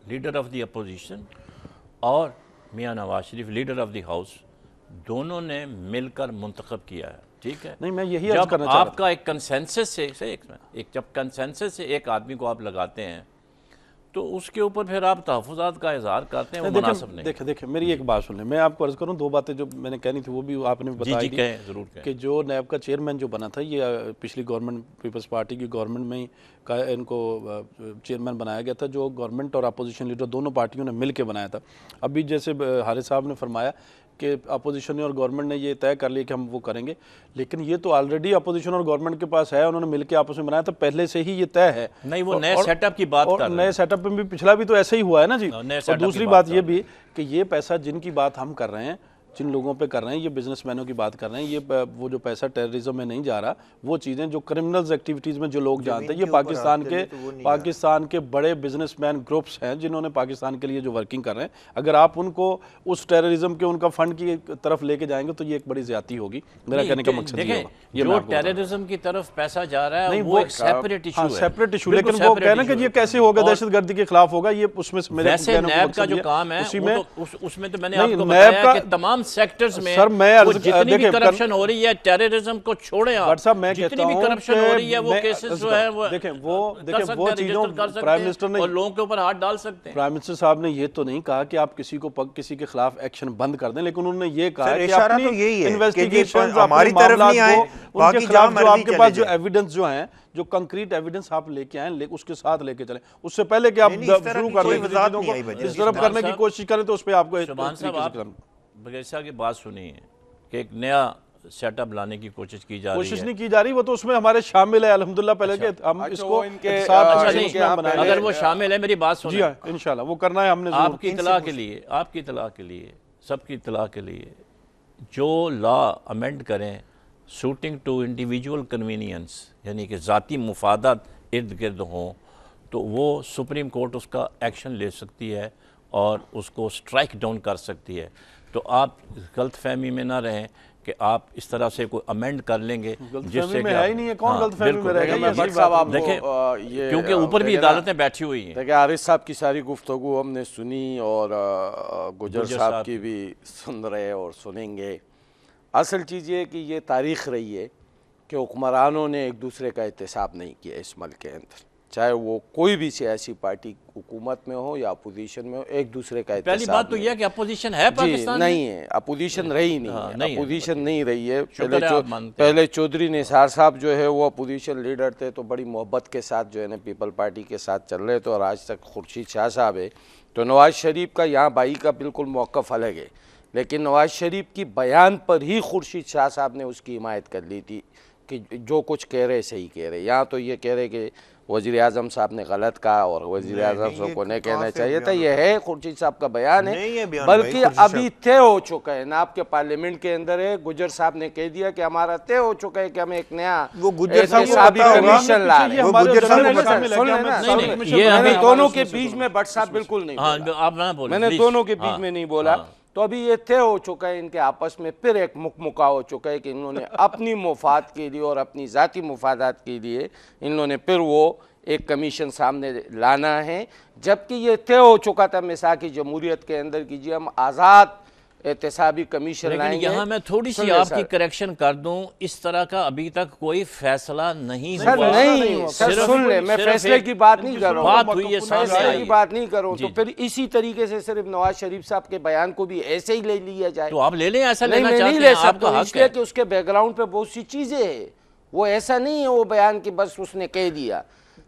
लीडर ऑफ द अपोजिशन और मियां Nawaz Sharif leader of the house दोनों ने मिलकर मुंतखब किया है। ठीक है, नहीं मैं यही अर्ज करना चाह रहा था। आपका एक कंसेंसस से जब कंसेंसस से एक आदमी को आप लगाते हैं तो उसके ऊपर फिर आप तहफ़्फ़ुज़ात का इज़हार करते हैं, वो मुनासिब नहीं। देखिए मेरी एक बात सुन लें, मैं आपको अर्ज करूं, दो बातें जो मैंने कहनी थी वो भी आपने बता दी ज़रूर कहें कि जो नैब का चेयरमैन जो बना था, ये पिछली गवर्नमेंट, पीपल्स पार्टी की गवर्नमेंट में ही इनको चेयरमैन बनाया गया था, जो गवर्नमेंट और अपोजिशन लीडर दोनों पार्टियों ने मिल के बनाया था। अभी जैसे हारिस साहब ने फरमाया कि अपोजिशन और गवर्नमेंट ने ये तय कर लिया कि हम वो करेंगे, लेकिन ये तो ऑलरेडी अपोजिशन और गवर्नमेंट के पास है, उन्होंने मिलकर आपस में बनाया था, पहले से ही ये तय है। नहीं, वो नए सेटअप की बात कर रहे हैं। नए सेटअप में भी पिछला भी तो ऐसे ही हुआ है ना जी। और दूसरी बात ये भी कि ये पैसा जिनकी बात हम कर रहे हैं, जिन लोगों पे कर रहे हैं, ये बिजनेसमैनों की बात कर रहे हैं, ये वो जो पैसा टेररिज्म में नहीं जा रहा, वो चीज़ें जो क्रिमिनल्स एक्टिविटीज़ में जो लोग जानते हैं, ये पाकिस्तान के बड़े बिजनेसमैन ग्रुप्स हैं जिन्होंने पाकिस्तान के लिए जो वर्किंग कर रहे हैं। अगर आप उनको उस टेररिज्म के उनका फंड की तरफ लेके जाएंगे तो ये एक बड़ी ज्यादती होगी। मेरा कहने का मकसद ये होगा। जो टेररिज्म की तरफ पैसा जा रहा है वो एक सेपरेट इशू है, सेपरेट इशू, लेकिन वो कहना कि ये कैसे होगा, दहशतगर्दी के खिलाफ होगा, ये उसमें वैसे नैब का जो काम है उसमें तो मैंने आपको बताया कि तमाम सेक्टर्स में सर, मैं जितनी भी करप्शन हो रही है, टेररिज्म को छोड़े आप, मैं जितनी भी करप्शन हो रही है वो केसेस जो है वो वो चीजों प्राइम मिनिस्टर ने और लोगों के ऊपर हाथ डाल सकते हैं। प्राइम मिनिस्टर साहब ने ये तो नहीं कहा कि आप किसी के खिलाफ एक्शन बंद कर दें, लेकिन उन्होंने ये कहा कि इशारा तो यही है इन्वेस्टिगेशन हमारी तरफ नहीं आए, उनके खिलाफ जो आपके पास जो एविडेंस जो हैं, जो कंक्रीट एविडेंस आप लेके आए, उसके साथ लेके चले, उससे पहले कि आप शुरू कर दें इस तरफ करने की कोशिश करें तो उस पर आपको बगैर साहब की बात सुनी है कि एक नया सेटअप लाने की कोशिश की जा रही है। कोशिश नहीं की जा रही, वो तो उसमें हमारे शामिल है अल्हम्दुलिल्लाह। पहले के हम इसको अगर वो शामिल है, मेरी बात सुनिए। जी हां, इंशाल्लाह वो करना है हमने। आपकी इत्तला के लिए सबकी इत्तला के लिए जो लॉ अमेंड करें शूटिंग टू इंडिविजुअल कन्वीनियंस, यानी कि ज़ाती मुफादात इर्द गिर्द हों, तो वो सुप्रीम कोर्ट उसका एक्शन ले सकती है और उसको स्ट्राइक डाउन कर सकती है। तो आप गलत फहमी में ना रहें कि आप इस तरह से कोई अमेंड कर लेंगे जिससे है ही नहीं है। कौन गलत फहमी में रहेगा? देखें, क्योंकि ऊपर भी अदालतें बैठी हुई हैं। देखिए, हारिस साहब की सारी गुफ्तगू हमने सुनी और गुज्जर साहब की भी सुन रहे और सुनेंगे। असल चीज़ ये कि ये तारीख़ रही है कि हुक्मरानों ने एक दूसरे का एहतसाब नहीं किया इस मुल्क के अंदर। चाहे वो कोई भी सियासी पार्टी हुकूमत में हो या अपोजिशन में हो, एक दूसरे का पहली बात तो यह है कि अपोजिशन है पाकिस्तान में? नहीं है, अपोजिशन रही नहीं है, नहीं है, अपोजिशन नहीं रही है। शुक्र है आप मानते हैं। पहले चौधरी निसार साहब जो है वो अपोजिशन लीडर थे, तो बड़ी मोहब्बत के साथ जो है ना पीपल पार्टी के साथ चल रहे थे, और आज तक खुर्शीद शाह साहब है। तो नवाज शरीफ का यहाँ भाई का बिल्कुल मौक़िफ़ अलग है, लेकिन नवाज शरीफ की बयान पर ही खुर्शीद शाह साहब ने उसकी हिमायत कर ली थी कि जो कुछ कह रहे सही कह रहे। यहाँ तो ये कह रहे कि वज़ीर आज़म साहब ने गलत कहा और वज़ीर आज़म साहब को नहीं कहना चाहिए था। यह है खुर्शीद साहब का बयान है, बल्कि अभी तय हो चुका है ना, आपके पार्लियामेंट के अंदर है। गुजर साहब ने कह दिया कि हमारा तय हो चुका है कि हमें एक नया कमीशन ला रहे हैं। मैंने दोनों के बीच में भट्ट साहब बिल्कुल नहीं बोला, आप ना बोले, मैंने प्लीज। दोनों के बीच में नहीं बोला। तो अभी ये तय हो चुका है, इनके आपस में फिर एक मुक्का हो चुका है कि इन्होंने अपनी मुफाद के लिए और अपनी ज़ाती मुफादात के लिए इन्होंने फिर वो एक कमीशन सामने लाना है, जबकि ये तय हो चुका था मिसाल की जमहूरियत के अंदर की जी हम आज़ाद एहतसाबी कमीशन लेकिन लाएंगे। यहाँ मैं थोड़ी सी सुनिए आपकी सर। करेक्शन कर दूं, इस तरह का अभी तक कोई फैसला नहीं सर हुआ। नहीं, सर सिर्फ- सुन ले, मैं सिर्फ फैसले एक की बात नहीं कर रहा बात हूँ, हुई है, सामने फैसले आई की है। बात नहीं कर रहा हूँ। जी, तो फिर इसी तरीके से सिर्फ नवाज शरीफ साहब के बयान को भी ऐसे ही ले लिया जाए। तो आप ले लें, ऐसा नहीं, लेना मैं चाहते नहीं हैं, ले आपका सकता, हक इसलिए है। कि उसके बैकग्राउंड पे बहुत सी चीजें हैं। वो ऐसा नहीं है वो बयान की बस उसने कह दिया,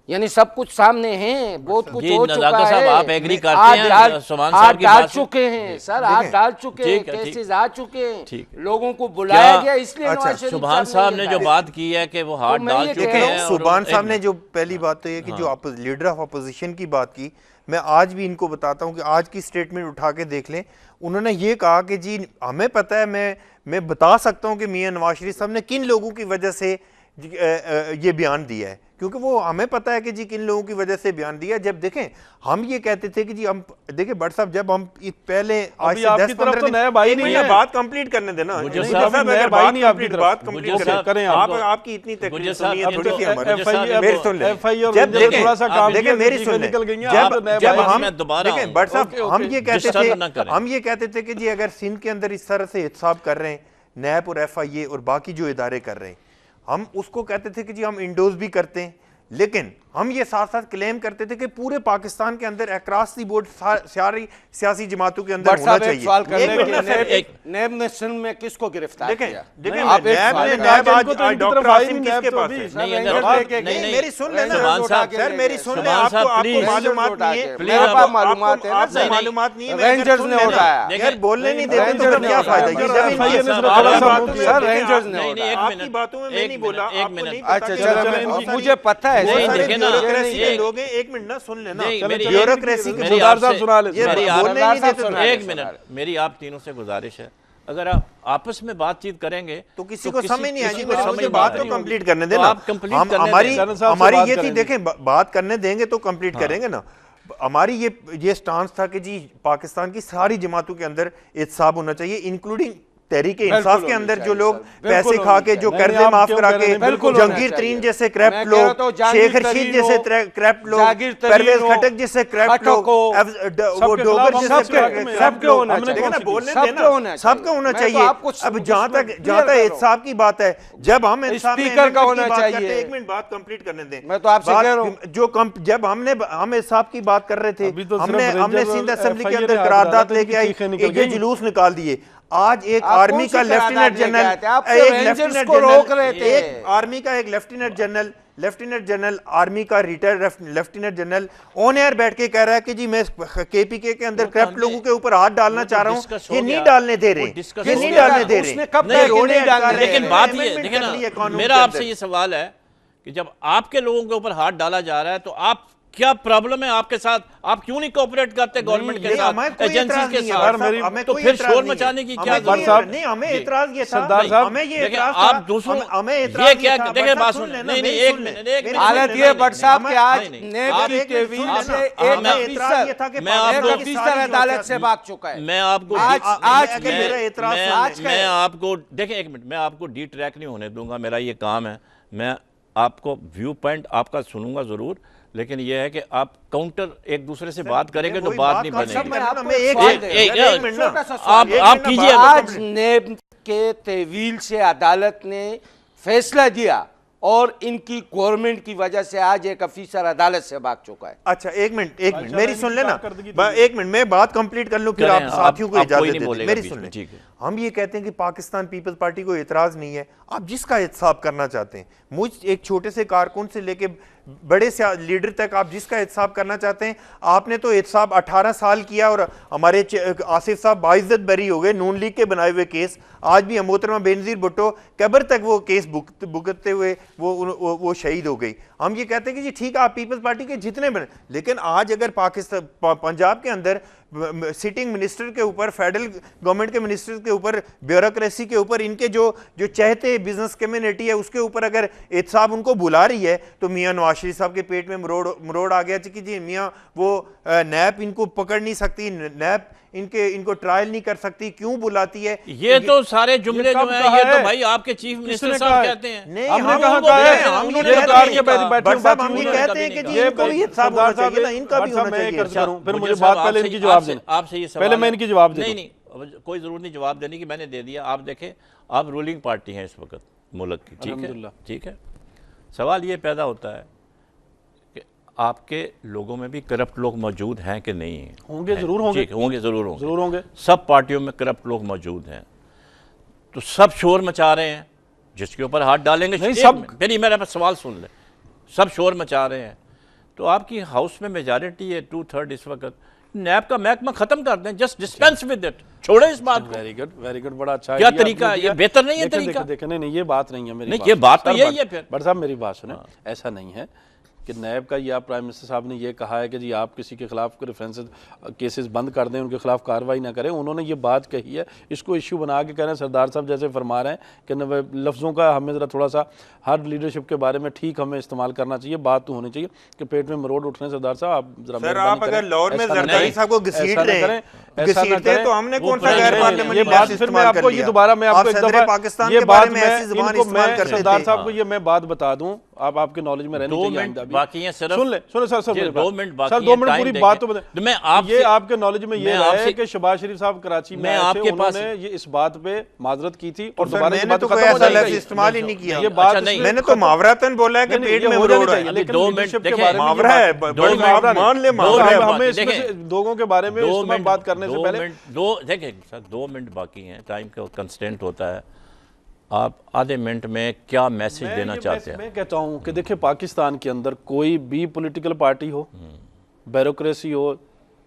यानी सब कुछ सामने है, बहुत कुछ जी, हो चुका नज़ाका साहब, है। आप एग्री करते हाथ हैं डाल- सुभान हाथ साहब की डाल बात से? चुके हैं सर, हाथ डाल चुके हैं, ठीक है, ठीक। केसेस आ चुके हैं, ठीक। लोगों को बुलाया क्या- गया, इसलिए अच्छा, नवाज शरीफ सुभान साहब ने ये जो कहा। बात की है कि वो हाथ मैं डाल ये चुके कह रहा हैं। हूं, और सुभान एक साहब ने मिनट। जो पहली बात तो ये कि जो लीडर ऑफ अपोजिशन की बात की, मैं आज भी इनको बताता हूं कि आज की स्टेटमेंट उठा के देख लें। उन्होंने ये कहा कि जी हमें पता है, मैं बता सकता हूं कि मियां नवाज शरीफ साहब ने किन लोगों की वजह से ये बयान दिया है, क्योंकि वो हमें पता है कि जी किन लोगों की वजह से बयान दिया। जब देखें हम ये कहते थे कि जी हम देखिए भट्ट साहब, जब हम पहले आज से आपकी 10-15 तरफ तो दिन नया भाई नहीं है। बात कंप्लीट करने देना। गुजर गुजर साहब, साहब, नया अगर भाई बात नहीं आपकी कंप्लीट तरफ। बात गुजर कंप्लीट साहब, करें आप आप। आपकी इतनी गुजर तकलीफ साहब, सुनिए, इनको- थोड़ी सी हमारी गुजर साहब, मेरी सुन लें। FI और जब रेंजर देखें, थोड़ा सा काम देखें किया, मेरी चीजें सुन लें। निकल गई हैं, जब आप नए जब भाई। हम मैं दोबारा देखें आऊं। भट्ट साहब, ओके, हम ओके। ये कहते डिस्टर्ब ना थे, करें। हम ये कहते थे कि जी अगर सिंध के अंदर इस तरह से एहतसाब कर रहे हैं, नैब और FIA और बाकी जो इदारे कर रहे हैं, हम उसको कहते थे कि जी हम इंडोज भी करते हैं, लेकिन हम ये साथ साथ क्लेम करते थे कि पूरे पाकिस्तान के अंदर अक्रॉस दी बोर्ड सारी सियासी जमातों के अंदर भट्ट होना साहब, एक चाहिए। सवाल करने एक के मिनट लिए, ना सर, नैब ने सिंध में किसको गिरफ्तार देखें किया? देखें आप एक नैब सवाल ने करें। नैब आज इनको तो इनकी डॉक्टर तरफ आई आसिम नहीं, किसके नैब तो पास अभी। है? नहीं, रेंजर अगर- लेके नहीं, गए। नहीं, मेरी सुन लेना सुभान साहब, सर, मेरी सुन ले, सुभान साहब, आपको प्लीज। मालूमात नहीं है, प्लीज, मेरे आपको- पास मालूमात है ना, आपको नहीं, मालूमात नहीं है, मैं अगर रेंजर्स सुन ने लेना- उठाया। यार बोलने नहीं देते तो रेंजर्स फिर ने क्या उठाया। फायदा? ये अगर जब FIA इनकी- ने सिर्फ आपकी थोड़ा सा बातों में मुझे- सर, देखें, रेंजर्स ने नहीं, नहीं, एक आपकी मिनट, बातों में मैं एक नहीं मिनट, बोला, एक आपको मिनट। नहीं पता अच्छा कि चलो, बहुत मैं- सारी- मुझे पता है बहुत नहीं, सारे देखें ना, ब्यूरोक्रेसी के ये- लोग हैं, एक मिनट ना सुन लेना, नहीं, मेरी- ब्यूरोक्रेसी के मेरी सरदार साहब आपसे- सुना ले, ये मेरी बोलने आप- नहीं साहब देते सुना तो- ले। एक मिनट, मेरी आप तीनों से गुजारिश है, अगर आप आपस में बातचीत करेंगे तो किसी को समझ नहीं किसी आएगी। को मुझे समझ बात नहीं तो आएगी। कंप्लीट करने तो देना। आप complete हम करने हमारी दें। जनरल साहब से हमारी बात ये थी, करेंगे। देखें बात करने देंगे तो कंप्लीट करेंगे ना। हमारी ये स्टांस था कि जी पाकिस्तान की सारी जमातों के अंदर एहतसाब होना चाहिए, इंक्लूडिंग तहरीक इंसाफ के होनी अंदर जो चाहिए, लोग सर, बिल्कुल पैसे खा होनी के जो चाहिए। कर्जे नहीं, माफ आप क्यों करा कह रहे के हैं? बिल्कुल जहांगीर होना तरीन चाहिए। जैसे मैं क्रैप्ट कह लोग, रहा था, जहांगीर शेख रशीद तरीन जैसे हो, क्रैप्ट लोग, जहांगीर तरीन परवेज हो, खटक जैसे क्रैप्ट लोग, खटक हो, वो सबके डोगर खिलाफ हम जैसे सबके हक में क्रैप्ट सबके लोग, होना देखो ना, चाहिए। बोलने सबके देना, होना सबका चाहिए। होना मैं तो चाहिए। आपको अब जहां तक clear कर रहा हूं। एहतसाब की बात है, जब हम इंसाफ में स्पीकर का amendment होना की बात करते चाहिए। हैं, एक मिनट बात कंप्लीट करने दें। मैं तो आपसे बात- कह रहा हूं। जब हम एहतसाब की बात कर रहे थे, अभी तो हमने सिर्फ हमने रेंजर सिंध और असेंबली के FIA अंदर ने करारदाद अदालत लेके आई, की निकल ये गई। जुलूस निकाल दिए। आज एक आप आर्मी कौन सी का करारदाद लेफ्टिनेंट लेके जनरल, आए थे? आप तो एक रेंजर्स लेफ्टिनेंट को रोक रहे जनरल, थे। एक आर्मी का एक लेफ्टिनेंट जनरल आर्मी का retired lieutenant general on air बैठ के कह रहा है कि जी मैं KPK के अंदर वो तो क्रैप्ट हमने- लोगों के ऊपर हाथ डालना वो तो चाह रहा discuss हूँ, हो ये नहीं गया। डालने दे रहे, वो discuss ये हो नहीं गया। डालने दे रहे। उसने कब नहीं, तक नहीं डालने दे लेकिन रहे? बात ये amendment देखिए कर ली है ना, कानून मेरा के आपसे अंदर। ये सवाल है कि जब आपके लोगों के ऊपर हाथ डाला जा रहा है तो आप क्या प्रॉब्लम है आपके साथ? आप क्यों नहीं कोऑपरेट करते गवर्नमेंट के नहीं, साथ, हमें कोई एजेंसीज एतराज के नहीं है, साथ? साहब, हमें तो कोई फिर एतराज शोर नहीं है। मचाने की हमें क्या कोई जरूरत साहब, है? नहीं, हमें जी। एतराज ये था, सरदार साहब, हमें ये देखिए, एतराज आप था, दूसरों हमें ये एतराज क्या था, देखिए, बस बात सुन सुन लेना, नहीं नहीं, मेरी एक सुन मिनट, ले, एक मेरी मिनट। सुन हालत ले, ये भट्ट साहब के आज नहीं, नेब आप की एक तेवील मिनट से सुन लेना, एक हमें एतराज ये था कि मैं आपको- एक अफसर अदालत से भाग चुका है। मैं आपको आज अगर मेरा एतराज मैं- सुन आज का मैं है। आपको देखिए, एक मिनट, मैं आपको डी ट्रैक नहीं होने दूंगा, मेरा ये काम है। मैं आपको व्यू पॉइंट आपका सुनूंगा जरूर, लेकिन यह है कि आप काउंटर एक दूसरे से बात करेंगे तो कोई बात बात नहीं कर बनेगी। मैं आपको हमें एक सवाल एक- दे एक- रहा हूं। एक मिनट ना, छोटा सा आप सवाल। एक आप मिनट कीजिए बात- आज नेब के तवील से अदालत ने फैसला दिया और इनकी गवर्नमेंट की वजह से आज एक अफीसर अदालत से भाग चुका है। अच्छा एक मिनट मेरी सुन लेना, एक मिनट मैं बात कंप्लीट कर लूं, फिर आप साथियों को इजाजत दें। मेरी सुन लें, हम ये कहते हैं कि पाकिस्तान पीपल्स पार्टी को एतराज नहीं है, आप जिसका एहतसाब करना चाहते हैं, मुझ एक छोटे से कारकुन से लेके बड़े से लीडर तक आप जिसका एहतसाब करना चाहते हैं, आपने तो एहतसाब 18 साल किया और हमारे आसिफ साहब बाइज्जत बरी हो गए, नून लीग के बनाए हुए केस। आज भी मोहतरमा बेनज़ीर भुट्टो कब्र तक वो केस भुगतते हुए वो शहीद हो गई। हम ये कहते हैं कि जी ठीक है आप पीपल्स पार्टी के जितने बने, लेकिन आज अगर पाकिस्तान पंजाब के अंदर सिटिंग मिनिस्टर के ऊपर, फेडरल गवर्नमेंट के मिनिस्टर के ऊपर, ब्यूरोक्रेसी के ऊपर, इनके जो चाहते बिजनेस कम्युनिटी है उसके ऊपर अगर एहतसाब उनको बुला रही है, तो मियां नवाज शरीफ साहब के पेट में मरोड़ आ गया कि जी मियां वो नैप इनको पकड़ नहीं सकती, नैप इनको ट्रायल नहीं कर सकती, क्यों बुलाती है? ये तो सारे जुमले जो हैं ये तो भाई आपके चीफ मिनिस्टर साहब कहते हैं। नहीं हमने हम कहा उनको है, कहते हैं, हम ये उन्होंने कहते कहा हैं कि हम ये कहते हैं कि जी इनको भी एहतसाब होना चाहिए ना, इनका भी होना चाहिए। फिर मुझे बात पहले इनकी जवाब देना, आपसे ये पहले मैं इनकी जवाब नहीं नहीं कोई जरूरत नहीं जवाब देने की, मैंने दे दिया। आप देखें आप रूलिंग पार्टी हैं इस वक्त मुल्क की, ठीक है। सवाल ये पैदा होता है कि आपके लोगों में भी करप्ट लोग मौजूद हैं कि नहीं है? होंगे, जरूर होंगे, होंगे, जरूर होंगे। सब पार्टियों में करप्ट लोग मौजूद हैं, तो सब शोर मचा रहे हैं, जिसके ऊपर हाथ डालेंगे नहीं सब। नहीं मेरा सवाल सुन ले, सब शोर मचा रहे हैं, तो आपकी हाउस में मेजॉरिटी है 2/3 इस वक्त, नैब का महकमा खत्म कर दें, जस्ट डिस्पेंस विद इट, छोड़े इस बात को। वेरी गुड, बड़ा अच्छा क्या तरीका है ये? बेहतर नहीं है तरीका? देखें नहीं ये बात नहीं है मेरी, नहीं ये बात तो यही है। फिर बट साहब मेरी बात सुने, ऐसा नहीं है कि नैब का, ये आप प्राइम मिनिस्टर साहब ने ये कहा है कि जी आप किसी के खिलाफ रेफरेंसेस केसेस बंद कर दें, उनके खिलाफ कार्रवाई ना करें। उन्होंने ये बात कही है, इसको इशू बना के कह रहे हैं, सरदार साहब जैसे फरमा रहे हैं कि लफ्ज़ों का हमें ज़रा थोड़ा सा हर लीडरशिप के बारे में ठीक हमें इस्तेमाल करना चाहिए। बात तो होनी चाहिए कि पेट में मरोड़ उठने, सरदार साहब आप जरा सर आप अगर लाहौर में जरदारी साहब को घसीट रहे हैं तो हमने कौन सा गैर पार्लियामेंट्री बात इस्तेमाल कर लिया? ये दोबारा मैं आपको एक दफा पाकिस्तान ये के बात बारे में ऐसी जुबान इस्तेमाल करते थे। सरदार साहब को ये मैं बात बता दूं, आप आपके नॉलेज में रहनी चाहिए। 2 मिनट बाकी हैं सिर्फ, सुन ले सर 2 मिनट बाकी सर 2 मिनट पूरी बात तो बताएं। मैं आपसे, ये आपके नॉलेज में ये है कि शहबाज शरीफ साहब कराची में आपके पास उन्होंने ये इस बात पे माजरत की थी और दोबारा मैंने तो कोई ऐसा लफ्ज़ इस्तेमाल ही नहीं किया। ये बात मैंने तो मुहावरतन बोला है कि पेट में मरोड़ है, लेकिन 2 मिनट मुहावरा है, मान ले मुहावरा है। हमें इसमें लोगों के बारे में इसमें बात करने से पहले देखिए सर 2 मिनट बाकी हैं, टाइम का कंस्टेंट होता है। आप आधे मिनट में क्या मैसेज देना चाहते हैं? मैं कहता हूं कि देखिए पाकिस्तान के अंदर कोई भी पॉलिटिकल पार्टी हो, ब्यूरोक्रेसी हो,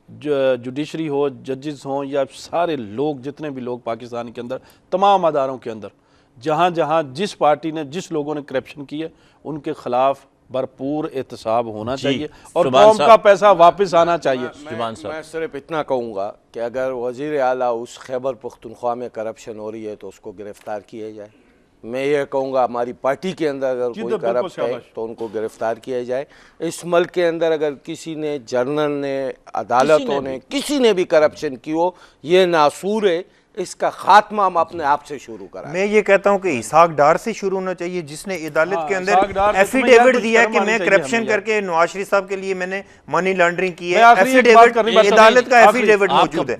जुडिशरी हो, जजेस हों, या सारे लोग जितने भी लोग पाकिस्तान के अंदर तमाम अदारों के अंदर जहां जहां जिस पार्टी ने जिस लोगों ने करप्शन की है उनके खिलाफ भरपूर एहतसाब होना चाहिए और कौम का पैसा वापस आना चाहिए। मैं सिर्फ इतना कहूँगा कि अगर वज़ीर आला उस खैबर पख्तूनख्वा में करप्शन हो रही है तो उसको गिरफ्तार किया जाए। मैं ये कहूँगा हमारी पार्टी के अंदर अगर कोई करप्ट है तो उनको गिरफ्तार किया जाए। इस मुल्क के अंदर अगर किसी ने, जनरल ने, अदालतों ने, किसी ने भी करप्शन की हो, ये नासूर है, इसका खात्मा हम अपने आप से शुरू करें। मैं ये कहता हूँ कि इसाक डार से शुरू होना चाहिए, जिसने अदालत के अंदर एफिडेविट दिया कि मैं करप्शन करके नवाज शरीफ साहब के लिए मैंने मनी लॉन्ड्रिंग की है। एफिडेविट, अदालत का एफिडेविट मौजूद है,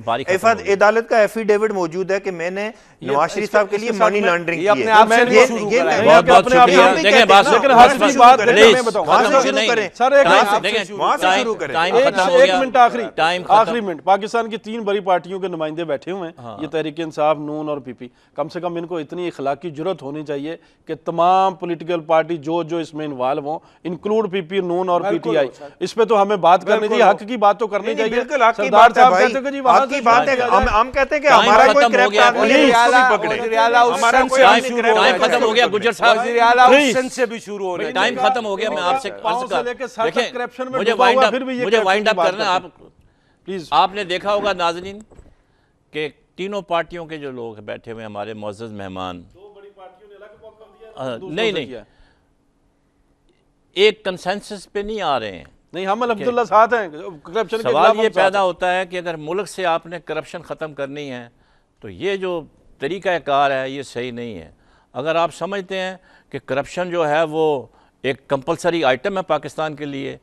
अदालत का एफिडेविट मौजूद है कि मैंने नवाज शरीफ साहब के लिए मनी लॉन्ड्रिंग की है। अपने आप से शुरू करें। बहुत शुक्रिया। देखें बात लेकिन हर चीज बात मैं बताऊं, वहां से शुरू करें सर, वहां से शुरू करें। एक मिनट आखिरी मिनट, पाकिस्तान की 3 बड़ी पार्टियों के नुमाइंदे बैठे हुए हैं, ये तहरीक इंसाफ, नून और पीपी। कम से कम इनको इतनी इखलाकी जुर्रत होनी चाहिए कि तमाम पॉलिटिकल पार्टी जो इसमें इन्वॉल्व हों, इंक्लूड पीपी, नून और पीटीआई, इस पे तो हमें बात करनी चाहिए, हक की बात तो करनी चाहिए। बिल्कुल हक की बात है भाई, हक की बात है। हम कहते हैं कि हमारा कोई करप्ट आदमी है उसको भी पकड़े। हमारा कोई टाइम खत्म हो गया गुजर साहब, से भी शुरू हो रहा है। टाइम खत्म हो गया। मैं आपसे देखें मुझे वाइंड अप करना। आप प्लीज, आपने देखा होगा नाज़रीन कि तीनों पार्टियों के जो लोग बैठे हुए हमारे मुअज़्ज़ज़ मेहमान, नहीं एक कंसेंसस पे नहीं आ रहे हैं। नहीं, हम अल्हम्दुलिल्लाह साथ हैं करप्शन के खिलाफ। सवाल ये पैदा होता है कि अगर मुल्क से आपने करप्शन ख़त्म करनी है तो ये जो तरीक़ाकार है ये सही नहीं है। अगर आप समझते हैं कि करप्शन जो है वो एक कंपलसरी आइटम है पाकिस्तान के लिए,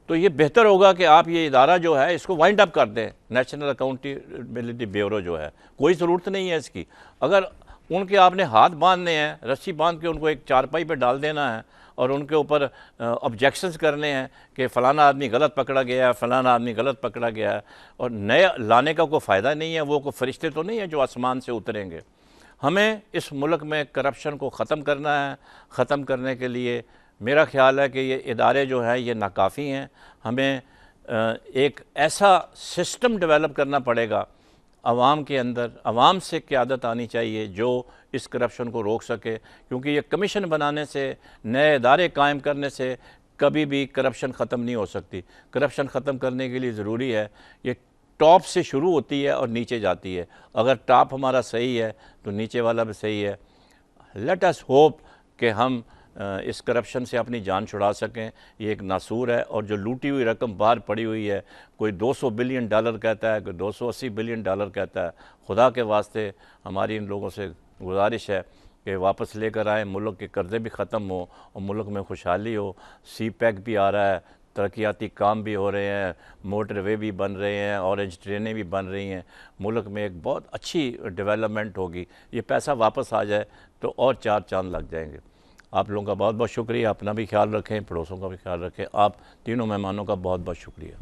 तो ये बेहतर होगा कि आप ये इदारा जो है इसको वाइंड अप कर दें। नेशनल अकाउंटेबिलिटी ब्यूरो जो है, कोई ज़रूरत नहीं है इसकी। अगर उनके आपने हाथ बांधने हैं, रस्सी बांध के उनको एक चारपाई पे डाल देना है और उनके ऊपर ऑब्जेक्शंस करने हैं कि फ़लाना आदमी गलत पकड़ा गया है, फ़लाना आदमी गलत पकड़ा गया है, और नए लाने का कोई फ़ायदा नहीं है। वो कोई फरिश्ते तो नहीं है जो आसमान से उतरेंगे। हमें इस मुल्क में करप्शन को ख़त्म करना है। ख़त्म करने के लिए मेरा ख्याल है कि ये इदारे जो हैं ये नाकाफ़ी हैं। हमें एक ऐसा सिस्टम डेवलप करना पड़ेगा आवाम के अंदर, आवाम से क़यादत आनी चाहिए जो इस करप्शन को रोक सके, क्योंकि ये कमीशन बनाने से, नए इदारे कायम करने से कभी भी करप्शन ख़त्म नहीं हो सकती। करप्शन ख़त्म करने के लिए ज़रूरी है ये टॉप से शुरू होती है और नीचे जाती है। अगर टॉप हमारा सही है तो नीचे वाला भी सही है। लेट अस होप कि हम इस करप्शन से अपनी जान छुड़ा सकें। ये एक नासूर है, और जो लूटी हुई रकम बाहर पड़ी हुई है, कोई $200 बिलियन कहता है, कोई $280 बिलियन कहता है। खुदा के वास्ते हमारी इन लोगों से गुजारिश है कि वापस लेकर आएँ, मुल्क के कर्ज़े भी ख़त्म हो और मुल्क में खुशहाली हो। CPEC भी आ रहा है, तरक्याती काम भी हो रहे हैं, मोटरवे भी बन रहे हैं, ऑरेंज ट्रेनें भी बन रही हैं। मुल्क में एक बहुत अच्छी डेवलपमेंट होगी। ये पैसा वापस आ जाए तो और 4 चांद लग जाएंगे। आप लोगों का बहुत बहुत शुक्रिया। अपना भी ख्याल रखें, पड़ोसों का भी ख्याल रखें। आप तीनों मेहमानों का बहुत बहुत शुक्रिया।